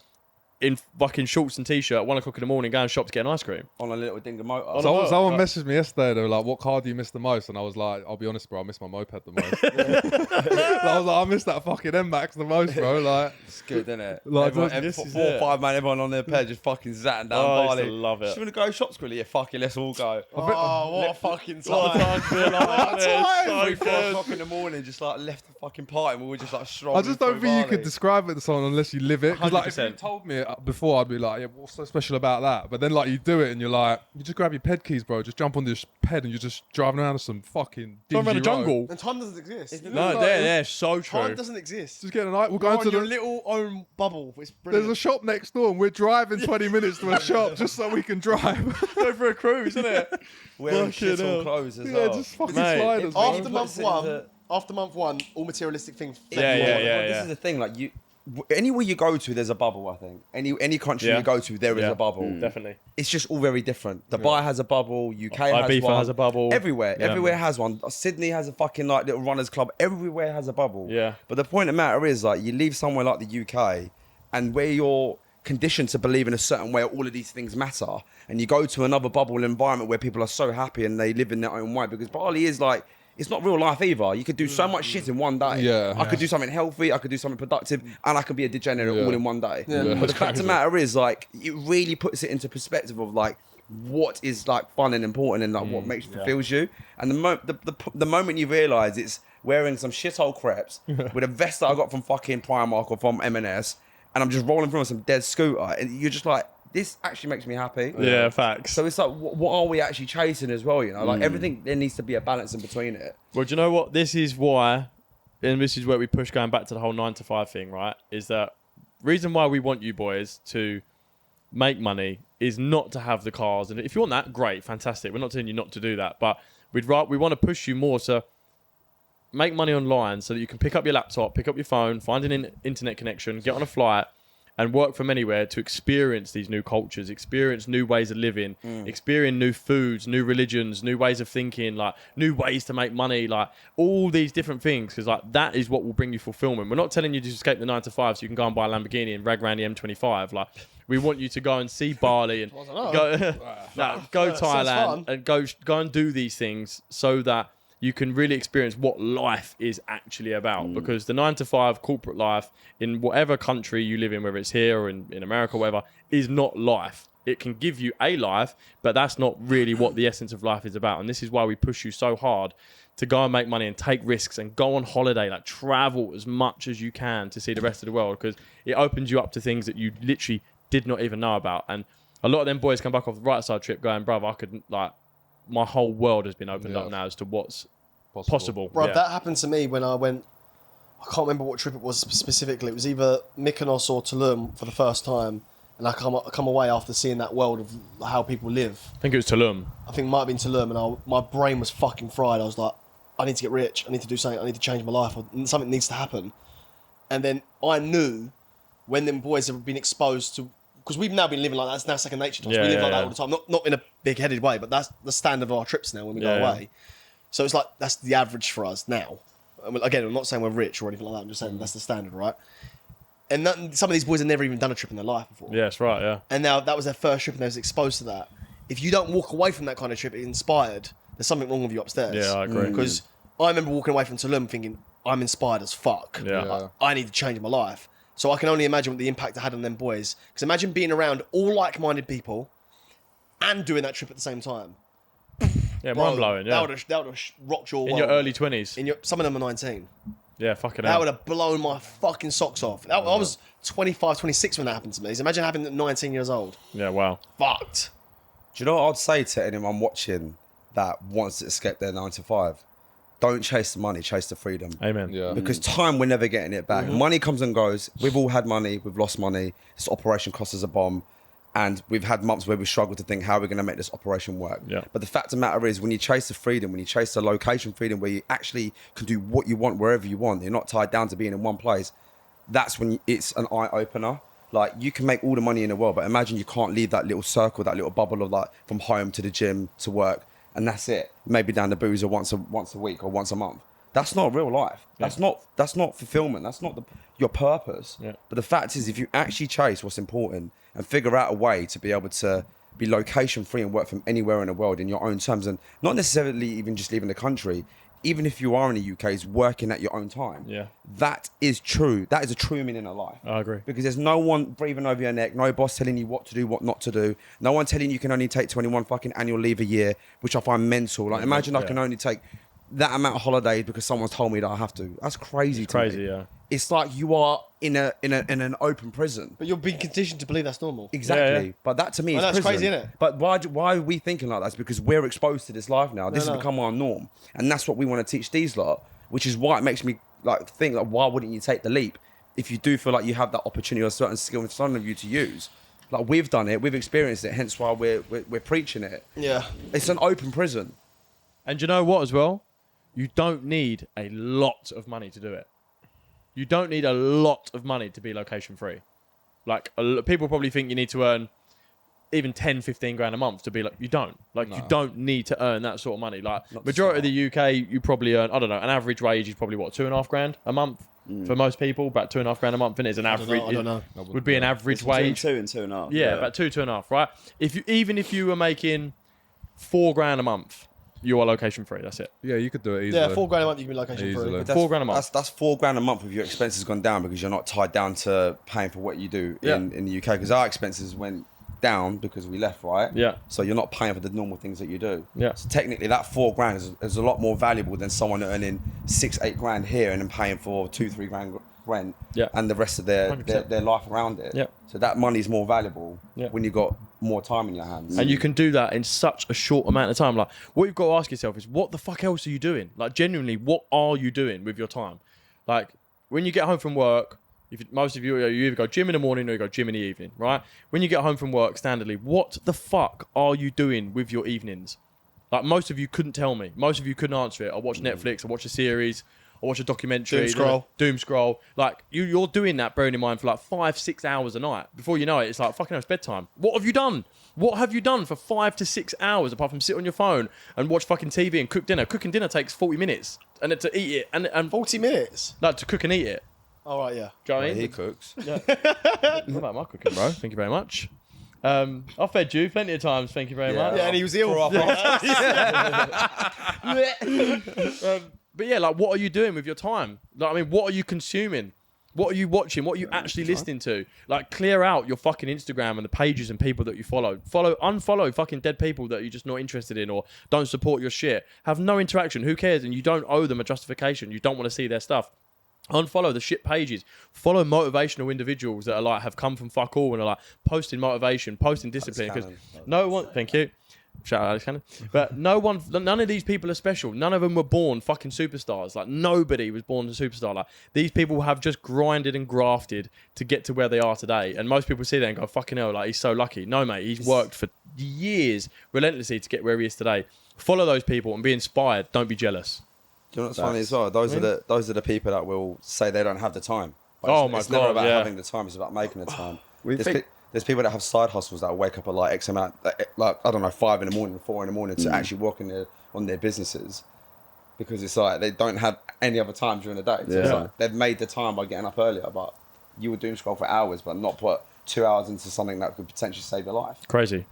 In fucking shorts and t-shirt at 1 o'clock in the morning, going shop to get an ice cream. on a little dingo motor. Someone messaged me yesterday. They were like, "What car do you miss the most?" And I was like, "I'll be honest, bro. I miss my moped the most." I was like, "I miss that fucking M-Max the most, bro." Like, It's good, isn't it? Like, Everyone, this is 4 or it. 5 man, everyone on their ped just fucking zatting down I used Bali. to love it. Just want to go shops quickly? Yeah, fuck it, let's all go. Oh, what a fucking Lot of time. time to be like this. So 3, 4 good. o'clock in the morning, just like left the fucking party and we were just like strolling I just don't through think you Bali. could describe it to someone unless you live it. Because like, if you 100%. told me it before, I'd be like, "Yeah, what's so special about that?" But then like you do it and you're like, you just grab your ped keys, bro. Just jump on this ped and you're just driving around some fucking Driving around the dingy road. jungle. And time doesn't exist. No, they're so true. Time doesn't exist. Just getting a night. We're You're going on to your the. little own bubble. It's There's a brilliant. shop next door and we're driving 20 minutes to a shop just so we can drive. Go for a cruise, isn't it? Wearing Fucking shit all hell. clothes as Yeah, well. just fucking Mate, sliders, bro. After month one, all materialistic things. Yeah, This yeah. is the thing, like anywhere you go to, there's a bubble. I think any country Yeah. you go to, there is Yeah. a bubble. Definitely. It's just all very different. Dubai has a bubble. UK has Ibiza one. has a bubble. Everywhere, Yeah, everywhere man. has one. Sydney has a fucking like little runners club. Everywhere has a bubble. Yeah. But the point of the matter is, like, you leave somewhere like the UK, and where you're conditioned to believe in a certain way, all of these things matter, and you go to another bubble environment where people are so happy and they live in their own way. Because Bali is like, it's not real life either. You could do so much shit in one day. Yeah. I could do something healthy, I could do something productive, and I could be a degenerate Yeah. all in one day. Yeah, But the that's fact of the crazy. matter is, like, it really puts it into perspective of like what is like fun and important and like what makes fulfills you. And the moment you realise it's wearing some shithole crepes with a vest that I got from fucking Primark or from M&S, and I'm just rolling through on some dead scooter, and you're just like, this actually makes me happy. Yeah, facts. So it's like, what are we actually chasing as well? You know, like everything, there needs to be a balance in between it. Well, do you know what? This is why, and this is where we push going back to the whole 9 to 5 thing, right? Is that reason why we want you boys to make money is not to have the cars. And if you want that, great, fantastic. We're not telling you not to do that, but we want to push you more to make money online so that you can pick up your laptop, pick up your phone, find an internet connection, get on a flight, and work from anywhere to experience these new cultures, experience new ways of living, experience new foods, new religions, new ways of thinking, like new ways to make money, like all these different things, because like that is what will bring you fulfillment. We're not telling you to escape the 9 to 5 so you can go and buy a Lamborghini and rag around the M25. Like, we want you to go and see Bali and go Thailand and go and do these things so that you can really experience what life is actually about. Because the 9 to 5 corporate life in whatever country you live in, whether it's here or in America or whatever, is not life. It can give you a life, but that's not really what the essence of life is about. And this is why we push you so hard to go and make money and take risks and go on holiday, like travel as much as you can to see the rest of the world, because it opens you up to things that you literally did not even know about. And a lot of them boys come back off the right side trip going, bruv, I could like, my whole world has been opened up now as to what's possible. Bro, Yeah. that happened to me when I went. I can't remember what trip it was specifically. It was either Mykonos or Tulum for the first time, and I come away after seeing that world of how people live. I think it was Tulum. I think it might have been Tulum, and my brain was fucking fried. I was like, I need to get rich. I need to do something. I need to change my life. Something needs to happen. And then I knew when them boys have been exposed to, because we've now been living like that. It's now second nature to us. Yeah, we live yeah, like that yeah. all the time. Not in a big-headed way, but that's the standard of our trips now when we go Yeah, yeah. away. So it's like, that's the average for us now. I mean, again, I'm not saying we're rich or anything like that. I'm just saying that's the standard, right? And some of these boys have never even done a trip in their life before. Yeah, that's right, yeah. And now that was their first trip and they was exposed to that. If you don't walk away from that kind of trip inspired, there's something wrong with you upstairs. Yeah, I agree. Because I remember walking away from Tulum thinking, I'm inspired as fuck. Yeah. I need to change my life. So I can only imagine what the impact it had on them boys. Because imagine being around all like-minded people and doing that trip at the same time. Yeah, Bro, mind blowing, yeah. That would have rocked your world. In your early 20s. Some of them are 19. Yeah, fucking That hell. would have blown my fucking socks off. I was 25, 26 when that happened to me. So imagine having it at 19 years old. Yeah, wow. Fucked. Do you know what I'd say to anyone watching that wants to escape their 9 to 5? Don't chase the money, chase the freedom. Amen. Yeah. Because time, we're never getting it back. Money comes and goes. We've all had money. We've lost money. This operation cost us a bomb. And we've had months where we struggle to think how we're going to make this operation work. Yeah. But the fact of the matter is, when you chase the freedom, when you chase the location freedom, where you actually can do what you want wherever you want, you're not tied down to being in one place, that's when it's an eye-opener. Like, you can make all the money in the world, but imagine you can't leave that little circle, that little bubble of, like, from home to the gym to work, and that's it. Maybe down the boozer once a week or once a month. That's not real life. That's not fulfillment. That's not your purpose. Yeah. But the fact is, if you actually chase what's important and figure out a way to be able to be location free and work from anywhere in the world in your own terms, and not necessarily even just leaving the country, even if you are in the UK, is working at your own time. Yeah. That is true. That is a true meaning of life. I agree. Because there's no one breathing over your neck, no boss telling you what to do, what not to do, no one telling you can only take 21 fucking annual leave a year, which I find mental. Like, imagine I can only take that amount of holidays because someone's told me that I have to. That's crazy. It's to crazy, me. yeah. It's like you are in an open prison. But you're being conditioned to believe that's normal. Exactly. Yeah. But that to me is that's prison. crazy, innit? But why are we thinking like that? It's because we're exposed to this life now. This has No. become our norm. And that's what we want to teach these lot, which is why it makes me like think, like, why wouldn't you take the leap if you do feel like you have that opportunity or certain skill in front of you to use? Like, we've done it, we've experienced it, hence why we're preaching it. Yeah. It's an open prison. And you know what as well? You don't need a lot of money to do it. You don't need a lot of money to be location free. Like, people probably think you need to earn even 10, 15 grand a month to be like, you don't. Like, you don't need to earn that sort of money. Like, majority of the UK, you probably earn, I don't know, an average wage is probably what, 2.5 grand a month for most people. About 2.5 grand a month, and it's an average. I don't know. Would be an average Between wage. 2 and 2.5. Yeah, about 2.5, right? Even if you were making 4 grand a month, you are location free. That's it. Yeah, you could do it easily. Yeah, 4 grand a month you can be location Easily. free. 4 grand a month. That's 4 grand a month if your expenses gone down because you're not tied down to paying for what you do in the UK. Because our expenses went down because we left, right? Yeah. So you're not paying for the normal things that you do. Yeah. So technically, that 4 grand is a lot more valuable than someone earning 6-8 grand here and then paying for 2-3 grand rent. Yeah. And the rest of their 100%. life around it. Yeah. So that money is more valuable when you got more time in your hands. And you can do that in such a short amount of time. Like, what you've got to ask yourself is, what the fuck else are you doing? Like, genuinely, what are you doing with your time? Like, when you get home from work, most of you either go gym in the morning or you go gym in the evening, right? When you get home from work, standardly, what the fuck are you doing with your evenings? Like, most of you couldn't tell me. Most of you couldn't answer it. I watch Netflix, I watch a series, I watch a documentary. Doom scroll. Like, you're doing that, bearing in mind, for like 5-6 hours a night. Before you know it, it's like, fucking hell, it's bedtime. What have you done? What have you done for 5 to 6 hours apart from sit on your phone and watch fucking TV and cook dinner? Cooking dinner takes 40 minutes. And to eat it, and 40 minutes? like, to cook and eat it. All right, yeah. Do you know what I mean? He cooks. Yeah. What about my cooking, bro? Thank you very much. I've fed you plenty of times. Thank you very much. Yeah, and he was ill. But yeah, like, what are you doing with your time? Like, I mean, what are you consuming? What are you watching? What are you actually listening to? Like, clear out your fucking Instagram and the pages and people that you follow. Unfollow fucking dead people that you're just not interested in or don't support your shit. Have no interaction. Who cares? And you don't owe them a justification. You don't want to see their stuff. Unfollow the shit pages. Follow motivational individuals that are like, have come from fuck all and are like posting motivation, posting discipline. Because no one, thank you. Shout out Alex Cannon. But none of these people are special. None of them were born fucking superstars. Like, nobody was born a superstar. Like, these people have just grinded and grafted to get to where they are today. And most people see that and go, fucking hell, like, he's so lucky. No, mate, he's worked for years relentlessly to get where he is today. Follow those people and be inspired. Don't be jealous. Do you know what's funny as well? Those are the people that will say they don't have the time. But Oh it's, my it's never God, about yeah. having the time. It's about making the time. We think- There's people that have side hustles that wake up at like X amount, like, I don't know, 5 in the morning, 4 in the morning to actually work on their businesses, because it's like they don't have any other time during the day. So it's like they've made the time by getting up earlier, but you would doom scroll for hours, but not put 2 hours into something that could potentially save your life. Crazy.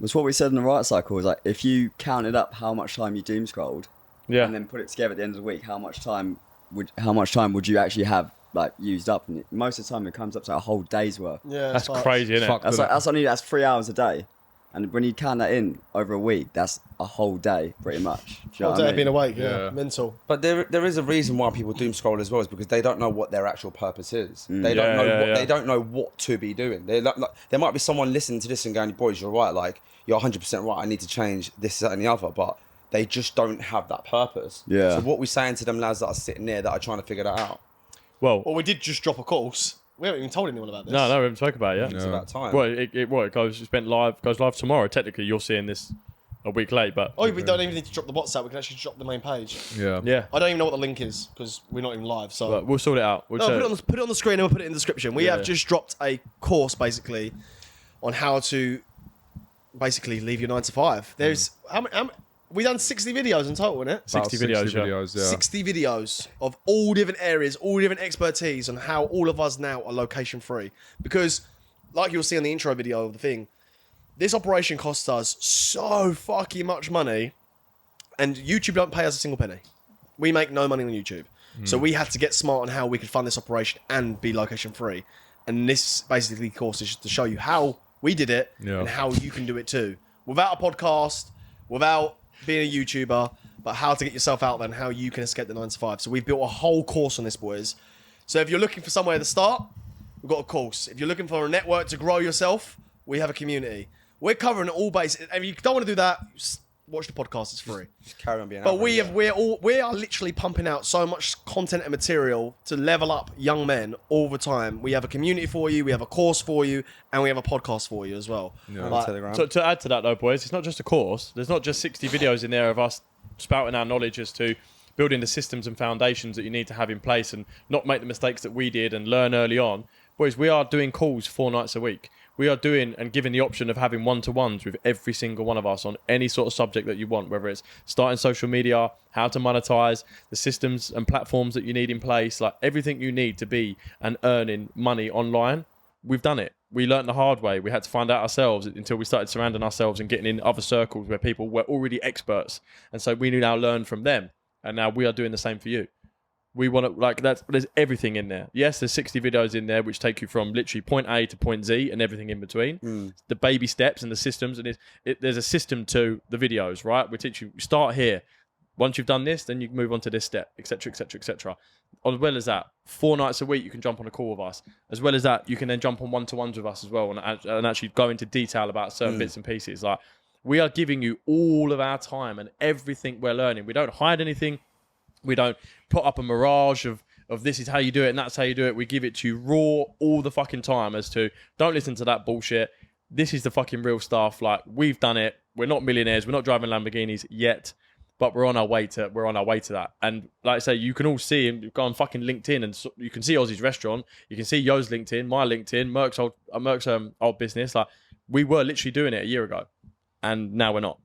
It's what we said in the right cycle. Is like, if you counted up how much time you doom scrolled, Yeah. and then put it together at the end of the week, how much time would you actually have like used up? And most of the time, it comes up to a whole day's worth. Yeah, That's crazy, isn't it? Fuck. That's 3 hours a day. And when you count that in over a week, that's a whole day, pretty much. Do you know Whole what day I of being mean? awake, Yeah. mental. But there is a reason why people doom scroll as well, is because they don't know what their actual purpose is. They Yeah, don't know yeah, yeah. they don't know what to be doing. They like, there might be someone listening to this and going, "Boys, you're right. Like you're 100% right. I need to change this, that, and the other." But they just don't have that purpose. Yeah. So what we're saying to them lads that are sitting there that are trying to figure that out, Well, Well, we did just drop a course. We haven't even told anyone about this. no, we haven't spoken about it yet. it's about time. Well, it goes live tomorrow. Technically, you're seeing this a week late, but Oh, we don't even need to drop the WhatsApp. We can actually drop the main page. Yeah. yeah, I don't even know what the link is because we're not even live. So but we'll sort it out. We'll no, share put it on the screen and we'll put it in the description. We Yeah. have just dropped a course basically on how to basically leave your 9 to 5. There's how many we done 60 videos in total, innit? 60 videos, yeah. 60 videos of all different areas, all different expertise on how all of us now are location free. Because, like you'll see on the intro video of the thing, this operation costs us so fucking much money, and YouTube don't pay us a single penny. We make no money on YouTube. So we had to get smart on how we could fund this operation and be location free. And this basically course is just to show you how we did it and how you can do it too. Without a podcast, without being a YouTuber, but how to get yourself out there and how you can escape the 9 to 5. So we've built a whole course on this, boys. So if you're looking for somewhere to start, we've got a course. If you're looking for a network to grow yourself, we have a community. We're covering all bases. If you don't want to do that, just watch the podcast. It's free. Just carry on being. But average, we are literally pumping out so much content and material to level up young men all the time. We have a community for you, we have a course for you, and we have a podcast for you as well. Like, Telegram. So to add to that though, boys, it's not just a course. There's not just 60 videos in there of us spouting our knowledge as to building the systems and foundations that you need to have in place and not make the mistakes that we did and learn early on. Boys, we are doing calls 4 nights a week. We are doing and giving the option of having one-to-ones with every single one of us on any sort of subject that you want, whether it's starting social media, how to monetize, the systems and platforms that you need in place, like everything you need to be and earning money online. We've done it. We learned the hard way. We had to find out ourselves until we started surrounding ourselves and getting in other circles where people were already experts. And so we now learn from them. And now we are doing the same for you. We want to, there's everything in there. Yes, there's 60 videos in there which take you from literally point A to point Z and everything in between. The baby steps and the systems. And there's a system to the videos, right? We teach you, start here. Once you've done this, then you can move on to this step, etc., etc., etc. As well as that, 4 nights a week, you can jump on a call with us. As well as that, you can then jump on one-to-ones with us as well and actually go into detail about certain bits and pieces. Like, we are giving you all of our time and everything we're learning. We don't hide anything. We don't put up a mirage of this is how you do it and that's how you do it. We give it to you raw all the fucking time as to, don't listen to that bullshit. This is the fucking real stuff. Like, we've done it. We're not millionaires. We're not driving Lamborghinis yet, but we're on our way to that. And like I say, you can all see him. Go on fucking LinkedIn and you can see Ozzy's restaurant. You can see Yo's LinkedIn, my LinkedIn, Merck's old business. Like, we were literally doing it a year ago and now we're not.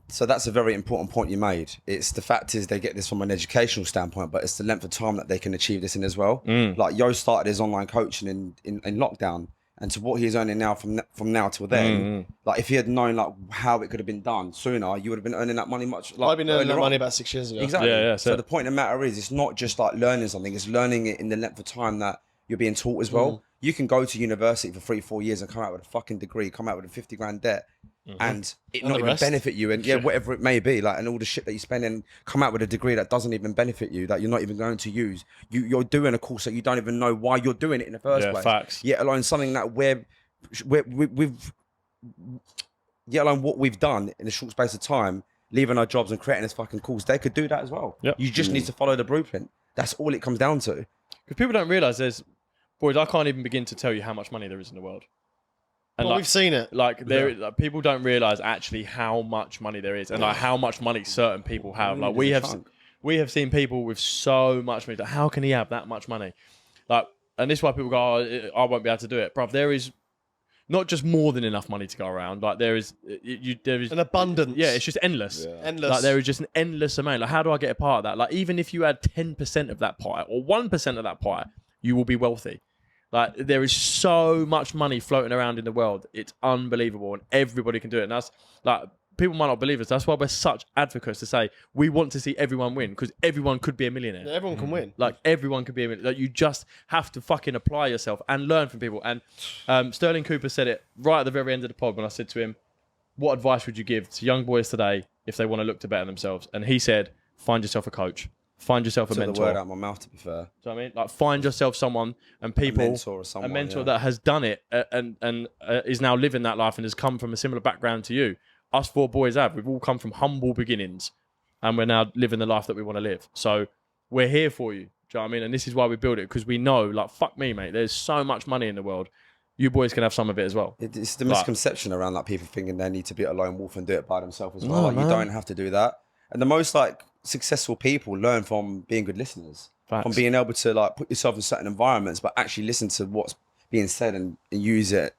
So that's a very important point you made. It's the fact is they get this from an educational standpoint, but it's the length of time that they can achieve this in as well. Like Yo started his online coaching in lockdown, and to what he's earning now from now till then, like if he had known like how it could have been done sooner, you would have been earning that money much. Like, I've been earning that money about 6 years ago. Exactly. Yeah, so the point of the matter is, it's not just like learning something; it's learning it in the length of time that you're being taught as well. You can go to university for 3-4 years and come out with a fucking degree, come out with a 50 grand debt. And it And not the even rest. benefit you, and whatever it may be, like, and all the shit that you spend, and come out with a degree that doesn't even benefit you, that you're not even going to use. You're doing a course that you don't even know why you're doing it in the first place. Facts. Yet alone something that yet alone what we've done in a short space of time, leaving our jobs and creating this fucking course, they could do that as well. Yep. You just need to follow the blueprint. That's all it comes down to. Because people don't realise boys, I can't even begin to tell you how much money there is in the world. And Well, we've seen it. Like people don't realise actually how much money there is and like how much money certain people have. Like we have seen people with so much money. Like, how can he have that much money? Like, and this is why people go, oh, I won't be able to do it. Bruv, there is not just more than enough money to go around. Like there is An abundance. Yeah, it's just endless. Endless. Like there is just an endless amount. Like how do I get a part of that? Like even if you had 10% of that pie or 1% of that pie, you will be wealthy. Like there is so much money floating around in the world. It's unbelievable and everybody can do it. And that's like, people might not believe us. That's why we're such advocates to say we want to see everyone win because everyone could be a millionaire. Yeah, everyone can win. Like everyone could be a millionaire. Like, you just have to fucking apply yourself and learn from people. And Sterling Cooper said it right at the very end of the pod when I said to him, what advice would you give to young boys today if they want to look to better themselves? And he said, find yourself a coach. Find yourself a mentor. the word out of my mouth, to be fair. Do you know what I mean? Like, find yourself someone and people, a mentor that has done it and is now living that life and has come from a similar background to you. Us 4 boys have. We've all come from humble beginnings and we're now living the life that we want to live. So we're here for you. Do you know what I mean? And this is why we build it, because we know, like, fuck me, mate, there's so much money in the world. You boys can have some of it as well. It's the misconception around like people thinking they need to be a lone wolf and do it by themselves as well. You don't have to do that. And the most like successful people learn from being good listeners, from being able to like put yourself in certain environments, but actually listen to what's being said and use it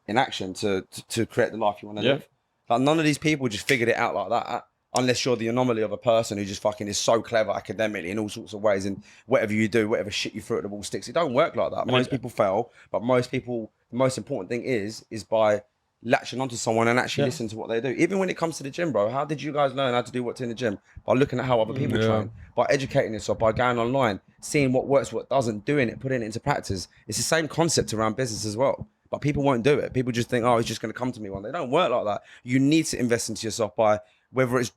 in action to create the life you want to live. Like, none of these people just figured it out like that. Unless you're the anomaly of a person who just fucking is so clever academically in all sorts of ways, and whatever you do, whatever shit you throw at the wall sticks. It don't work like that. Most people fail, but most people, the most important thing is by latching onto someone and actually listening to what they do. Even when it comes to the gym, bro, how did you guys learn how to do what's in the gym? By looking at how other people train, by educating yourself, by going online, seeing what works, what doesn't, doing it, putting it into practice. It's the same concept around business as well. But people won't do it. People just think, oh, it's just going to come to me one day. It don't work like that. You need to invest into yourself by, whether it's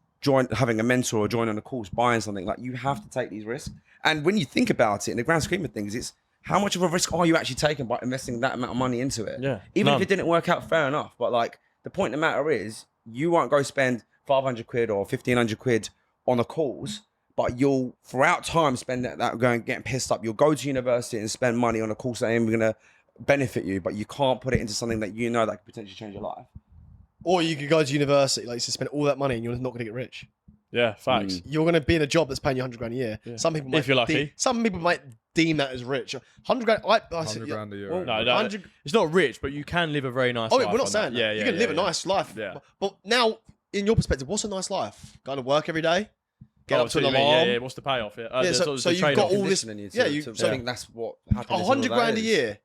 having a mentor or joining a course, buying something. Like, you have to take these risks. And when you think about it, in the grand scheme of things, it's how much of a risk are you actually taking by investing that amount of money into it? Yeah. Even if it didn't work out, fair enough. But like, the point of the matter is, you won't go spend 500 quid or 1,500 quid on a course, but you'll throughout time spend that going getting pissed up. You'll go to university and spend money on a course that ain't going to benefit you, but you can't put it into something that you know that could potentially change your life. Or you could go to university, like, to spend all that money and you're not going to get rich. Yeah, facts. You're going to be in a job that's paying you 100 grand a year. Yeah. Some people might, if you're lucky, some people might deem that as rich. 100 grand. 100 grand a year. Well, no, it's not rich, but you can live a very nice life. Oh, we're not saying that. Yeah, you can live a nice life. Yeah. But now, in your perspective, what's a nice life? Going to work every day, get up to an alarm. Yeah, what's the payoff? So you've got all this. So I think that's what happens. 100 grand a year.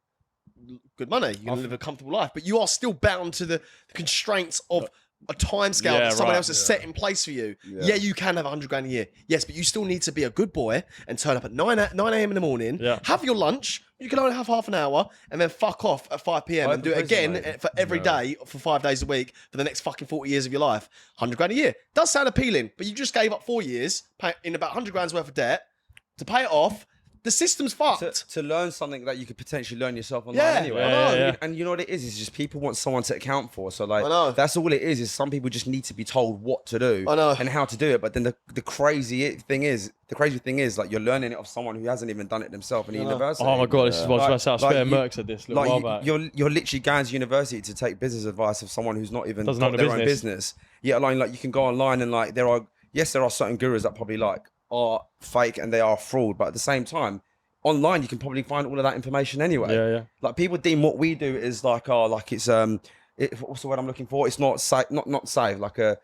Good money. You can live a comfortable life, but you are still bound to the constraints of a time scale that someone else has set in place for you. Yeah, you can have 100 grand a year. Yes, but you still need to be a good boy and turn up at 9 a.m. in the morning, have your lunch. You can only have half an hour and then fuck off at 5 p.m. and do it again for every day for 5 days a week for the next fucking 40 years of your life. 100 grand a year. Does sound appealing, but you just gave up 4 years in about 100 grand's worth of debt to pay it off. The system's fucked. To learn something that you could potentially learn yourself online anyway. And you know what it is? It's just people want someone to account for. So like, that's all it is some people just need to be told what to do and how to do it. But then the crazy thing is like, you're learning it off someone who hasn't even done it themselves in university. Oh my God, this is what I was about to say. Merck said this a little while back. You're literally going to university to take business advice of someone who's not even got their own business. Yet alone, like, you can go online and like, there are certain gurus that probably like are fake and they are fraud, but at the same time, online you can probably find all of that information anyway. Like, people deem what we do is like, it's what's the word I'm looking for? It's not safe, not safe. Like a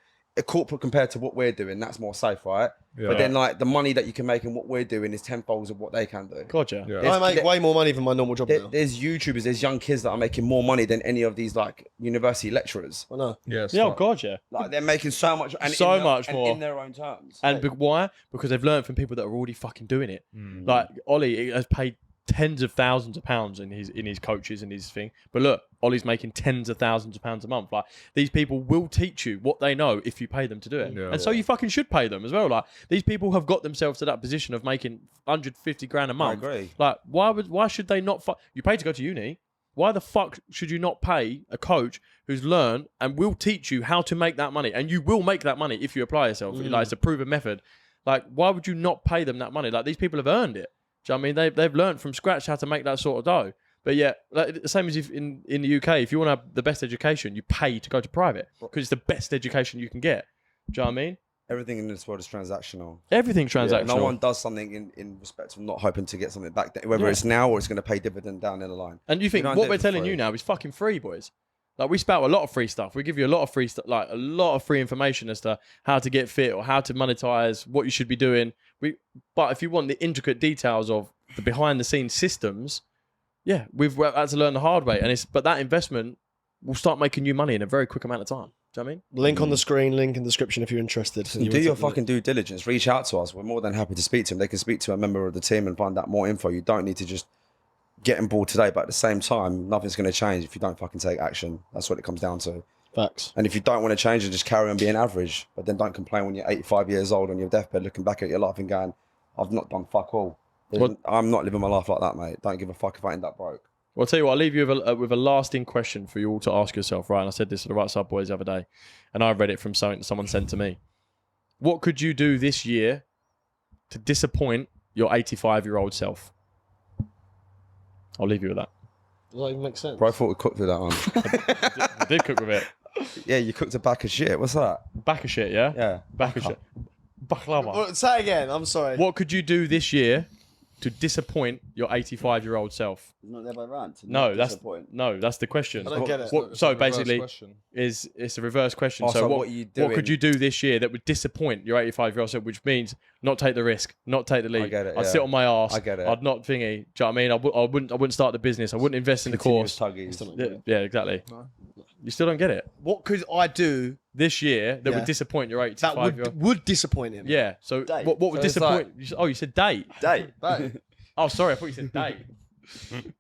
corporate compared to what we're doing, that's more safe, right? But then like the money that you can make in what we're doing is tenfolds of what they can do. Gotcha. I make way more money than my normal job now. There's YouTubers, there's young kids that are making more money than any of these like university lecturers. I know. Like, they're making so much and much more in their own terms. And why? Because they've learned from people that are already fucking doing it. Like, Ollie has paid tens of thousands of pounds in his coaches and his thing. But look, Ollie's making tens of thousands of pounds a month. Like, these people will teach you what they know if you pay them to do it. So you fucking should pay them as well. Like, these people have got themselves to that position of making 150 grand a month. I agree. Like, why should they not you pay to go to uni? Why the fuck should you not pay a coach who's learned and will teach you how to make that money? And you will make that money if you apply yourself. Like, it's a proven method. Like, why would you not pay them that money? Like, these people have earned it. Do you know what I mean? They've learned from scratch how to make that sort of dough. But yeah, like, the same as if in the UK, if you want to have the best education, you pay to go to private because it's the best education you can get. Do you know what I mean? Everything in this world is transactional. Everything's transactional. No one does something in respect of not hoping to get something back, whether it's now or it's going to pay dividend down in the line. And you think what we're telling you now is fucking free, boys. Like, we spout a lot of free stuff. We give you a lot of free stuff, like a lot of free information as to how to get fit or how to monetize, what you should be doing. But if you want the intricate details of the behind the scenes systems, we've had to learn the hard way. But that investment will start making you money in a very quick amount of time. Do you know what I mean? Link on the screen, link in the description if you're interested. Do your fucking due diligence. Reach out to us. We're more than happy to speak to them. They can speak to a member of the team and find out more info. You don't need to just get on board today, but at the same time, nothing's going to change if you don't fucking take action. That's what it comes down to. Facts. And if you don't want to change, then just carry on being average. But then don't complain when you're 85 years old on your deathbed, looking back at your life and going, "I've not done fuck all." I'm not living my life like that, mate. Don't give a fuck if I end up broke. Well, I'll tell you what, I'll leave you with a lasting question for you all to ask yourself, right? And I said this to the Right Side Boys the other day, and I read it from something someone sent to me. What could you do this year to disappoint your 85-year-old self? I'll leave you with that. Does that even make sense? Bro, I thought we cooked with that one. I did cook with it. Yeah, you cooked a bag of shit. What's that? Back of shit, yeah? Yeah. Back of shit. Baklava. Well, say it again. I'm sorry. What could you do this year to disappoint your 85-year-old self? It's not the other way around. to No, not that's disappoint. that's the question. I don't get it. So basically, it's a reverse question. Oh, so so what what you what could doing- you do this year that would disappoint your 85-year-old self? Which means not take the risk, not take the lead. get it, I'd yeah. sit on my ass. I get it. I'd not thingy. Do you know what I mean? I wouldn't start the business. I wouldn't invest in the course. Continuous tuggies. Yeah, exactly. You still don't get it. What could I do This year that Yeah. would disappoint your that 85-year-old. would disappoint him? Yeah. So Date. what would So it's disappoint? You said date. Date. Oh, sorry. I thought you said date.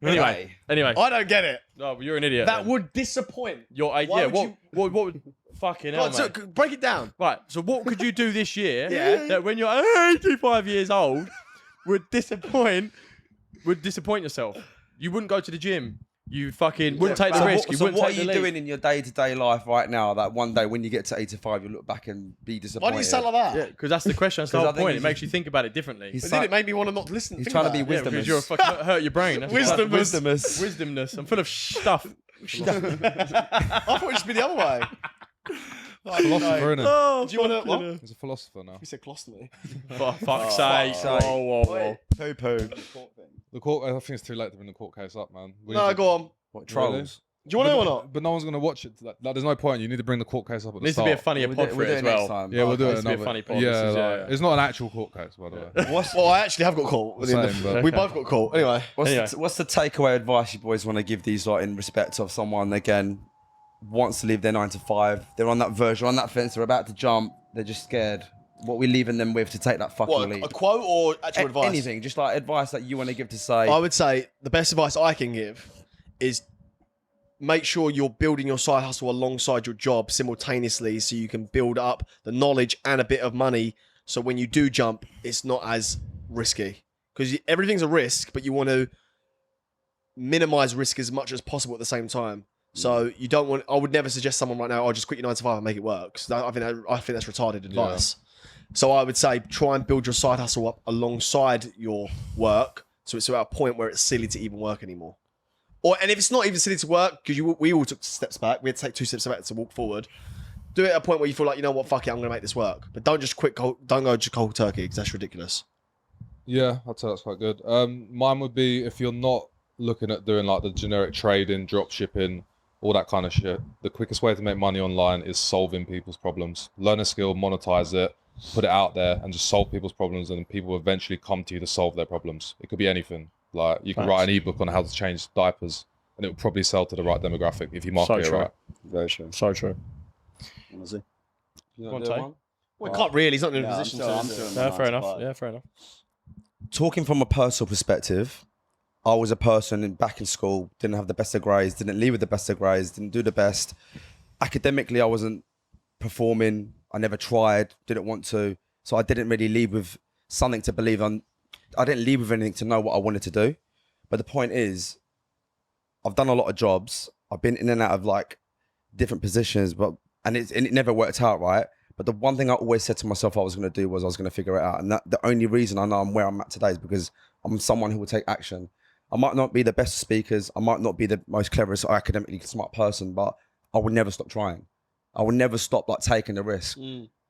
Anyway. I don't get it. No, but you're an idiot. That then. would disappoint. Your Why yeah. would What would fucking hell, Right, so mate. break it down. Right. So what could you do this year Yeah. that when you're 85 years old would disappoint yourself? You wouldn't go to the gym. You fucking wouldn't take the So risk. what, You so wouldn't what take are you the lead. doing in your day-to-day life right now that one day when you get to 85, you look back and be disappointed? Why do you sound like that? Yeah, because that's the question. That's the 'Cause I whole think point. It he's- makes you think about it differently. he's But so- did it make me want to not listen? He's think trying to about be that? Yeah, because wisdomous. you're a fucking hurt your brain. That's Wisdomous. Wisdomness. I'm full of stuff. I thought it should be the other way. Philosopher, innit? Oh, Do you want to? What? He's a philosopher now. You said colostomy. For fuck's sake. sake. Whoa. Wait. Poo-poo. The court. I think it's too late to bring the court case up, man. We No, need to- go on. What, trolls? Do you want to know or not? But no one's gonna watch it. Like, there's no point. You need to bring the court case up at the Needs to start. be a funnier We'll pod do- for we'll it do as it next well. time. Yeah, we'll do Needs it to be a another. funny pod. Yeah, This is, like, it's not an actual court case, by the way. Well, I actually have got caught. Same, but- We both got caught. Anyway. What's the takeaway advice you boys want to give these lot in respect of someone, again, wants to leave their 9 to 5? They're on that verge, on that fence, they're about to jump, they're just scared. What we leaving them with to take that fucking What, lead? a quote or actual advice? Anything, just like advice that you want to give to say. I would say the best advice I can give is make sure you're building your side hustle alongside your job simultaneously so you can build up the knowledge and a bit of money so when you do jump, it's not as risky. Because everything's a risk, but you want to minimize risk as much as possible at the same time. So you don't want. I would never suggest someone right now, just quit your 9 to 5 and make it work. 'Cause I think that's retarded advice. So I would say try and build your side hustle up alongside your work, so it's at a point where it's silly to even work anymore. And if it's not even silly to work, because we all took steps back, we had to take 2 steps back to walk forward. Do it at a point where you feel like, you know what, fuck it, I'm going to make this work. But don't just don't go just cold turkey, because that's ridiculous. Yeah, I'd say that's quite good. Mine would be if you're not looking at doing like the generic trading, drop shipping, all that kind of shit. The quickest way to make money online is solving people's problems. Learn a skill, monetize it, put it out there, and just solve people's problems, and people will eventually come to you to solve their problems. It could be anything. Like you can write an ebook on how to change diapers, and it will probably sell to the right demographic if you market it true. right. Very true. So true. Honestly. You Go on, wanna do Tay. one? Well, he can't really, he's not in a Yeah, position I'm to. still in Yeah, my fair 9 to enough. 5. Yeah, fair enough. Talking from a personal perspective, I was a person back in school, didn't have the best of grades, didn't leave with the best of grades, didn't do the best. Academically, I wasn't performing. I never tried, didn't want to. So I didn't really leave with something to believe on. I didn't leave with anything to know what I wanted to do. But the point is, I've done a lot of jobs. I've been in and out of like different positions, and it never worked out right. But the one thing I always said to myself I was going to do was I was going to figure it out. And the only reason I know I'm where I'm at today is because I'm someone who will take action. I might not be the best speakers. I might not be the most cleverest or academically smart person, but I will never stop trying. I will never stop like taking the risk.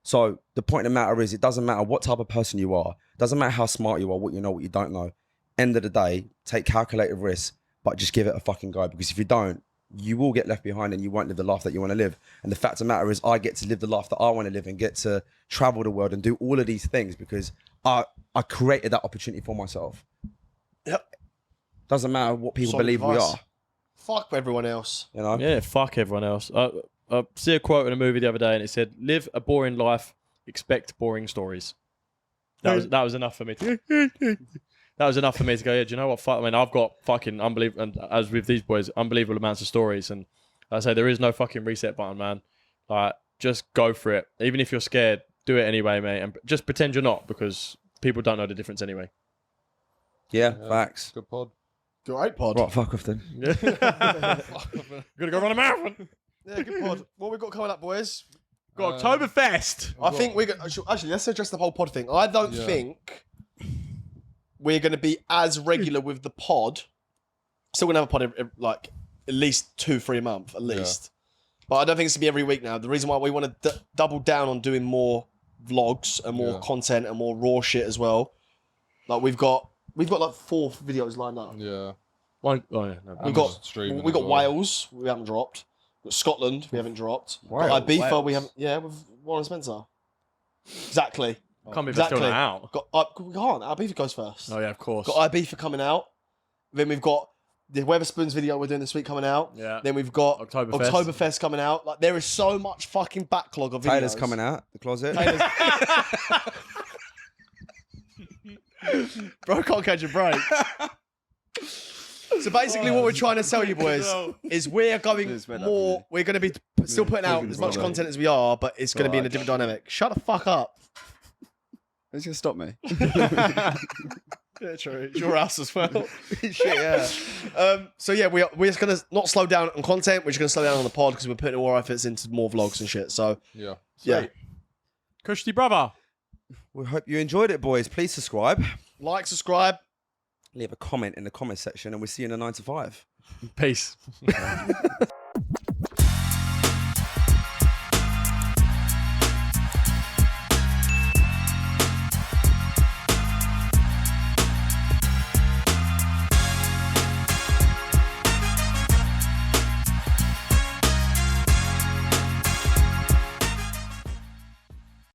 So the point of the matter is, it doesn't matter what type of person you are. It doesn't matter how smart you are, what you know, what you don't know. End of the day, take calculated risks, but just give it a fucking go. Because if you don't, you will get left behind and you won't live the life that you want to live. And the fact of the matter is, I get to live the life that I want to live and get to travel the world and do all of these things because I created that opportunity for myself. Yep. Doesn't matter what people Solid believe we advice. are. Fuck everyone else. You know? Yeah, fuck everyone else. I see a quote in a movie the other day, and it said, "Live a boring life, expect boring stories." That was enough for me. That was enough for me to go, yeah, do you know what? Fuck, I mean, I've got fucking unbelievable, and as with these boys, unbelievable amounts of stories, and Like I say, there is no fucking reset button, man. Like, just go for it. Even if you're scared, do it anyway, mate. And just pretend you're not, because people don't know the difference anyway. Yeah, facts. Good pod. Great pod. Right, fuck off then. Gonna go run a marathon. Yeah, good pod. What we got coming up, boys? Got Oktoberfest. I think we're going to... Actually, let's address the whole pod thing. I don't think we're going to be as regular with the pod. Still going to have a pod, like, at least 2-3 a month, at least. But I don't think it's going to be every week now. The reason why we want to double down on doing more vlogs and more content and more raw shit as well. Like, we've got like 4 videos lined up. Yeah. One, oh, yeah, no. We got Wales, we haven't dropped. We've got Scotland, we haven't dropped. Got Ibiza, Wales. we haven't. Yeah, with Warren Spencer. Exactly. Can't believe they're still not out. We can't. Ibiza goes first. Oh yeah, of course. Got Ibiza coming out. Then we've got the Weatherspoons video we're doing this week coming out. Yeah. Then we've got Oktoberfest. Oktoberfest coming out. Like, there is so much fucking backlog of videos. Taylor's coming out the closet. Bro can't catch a break. So basically what we're trying to sell you boys is we're going more, we're going to be still putting out as much content as we are, but it's going to be in a different dynamic. Shut the fuck up. Who's gonna stop me? Yeah, true. It's your house as well. Shit, yeah. So yeah, we're just going to not slow down on content, we're just going to slow down on the pod because we're putting more efforts into more vlogs and shit. So Yeah. yeah. Kushti brother. We hope you enjoyed it, boys. Please subscribe. Like, subscribe. Leave a comment in the comment section, and we'll see you in the 9 to 5. Peace.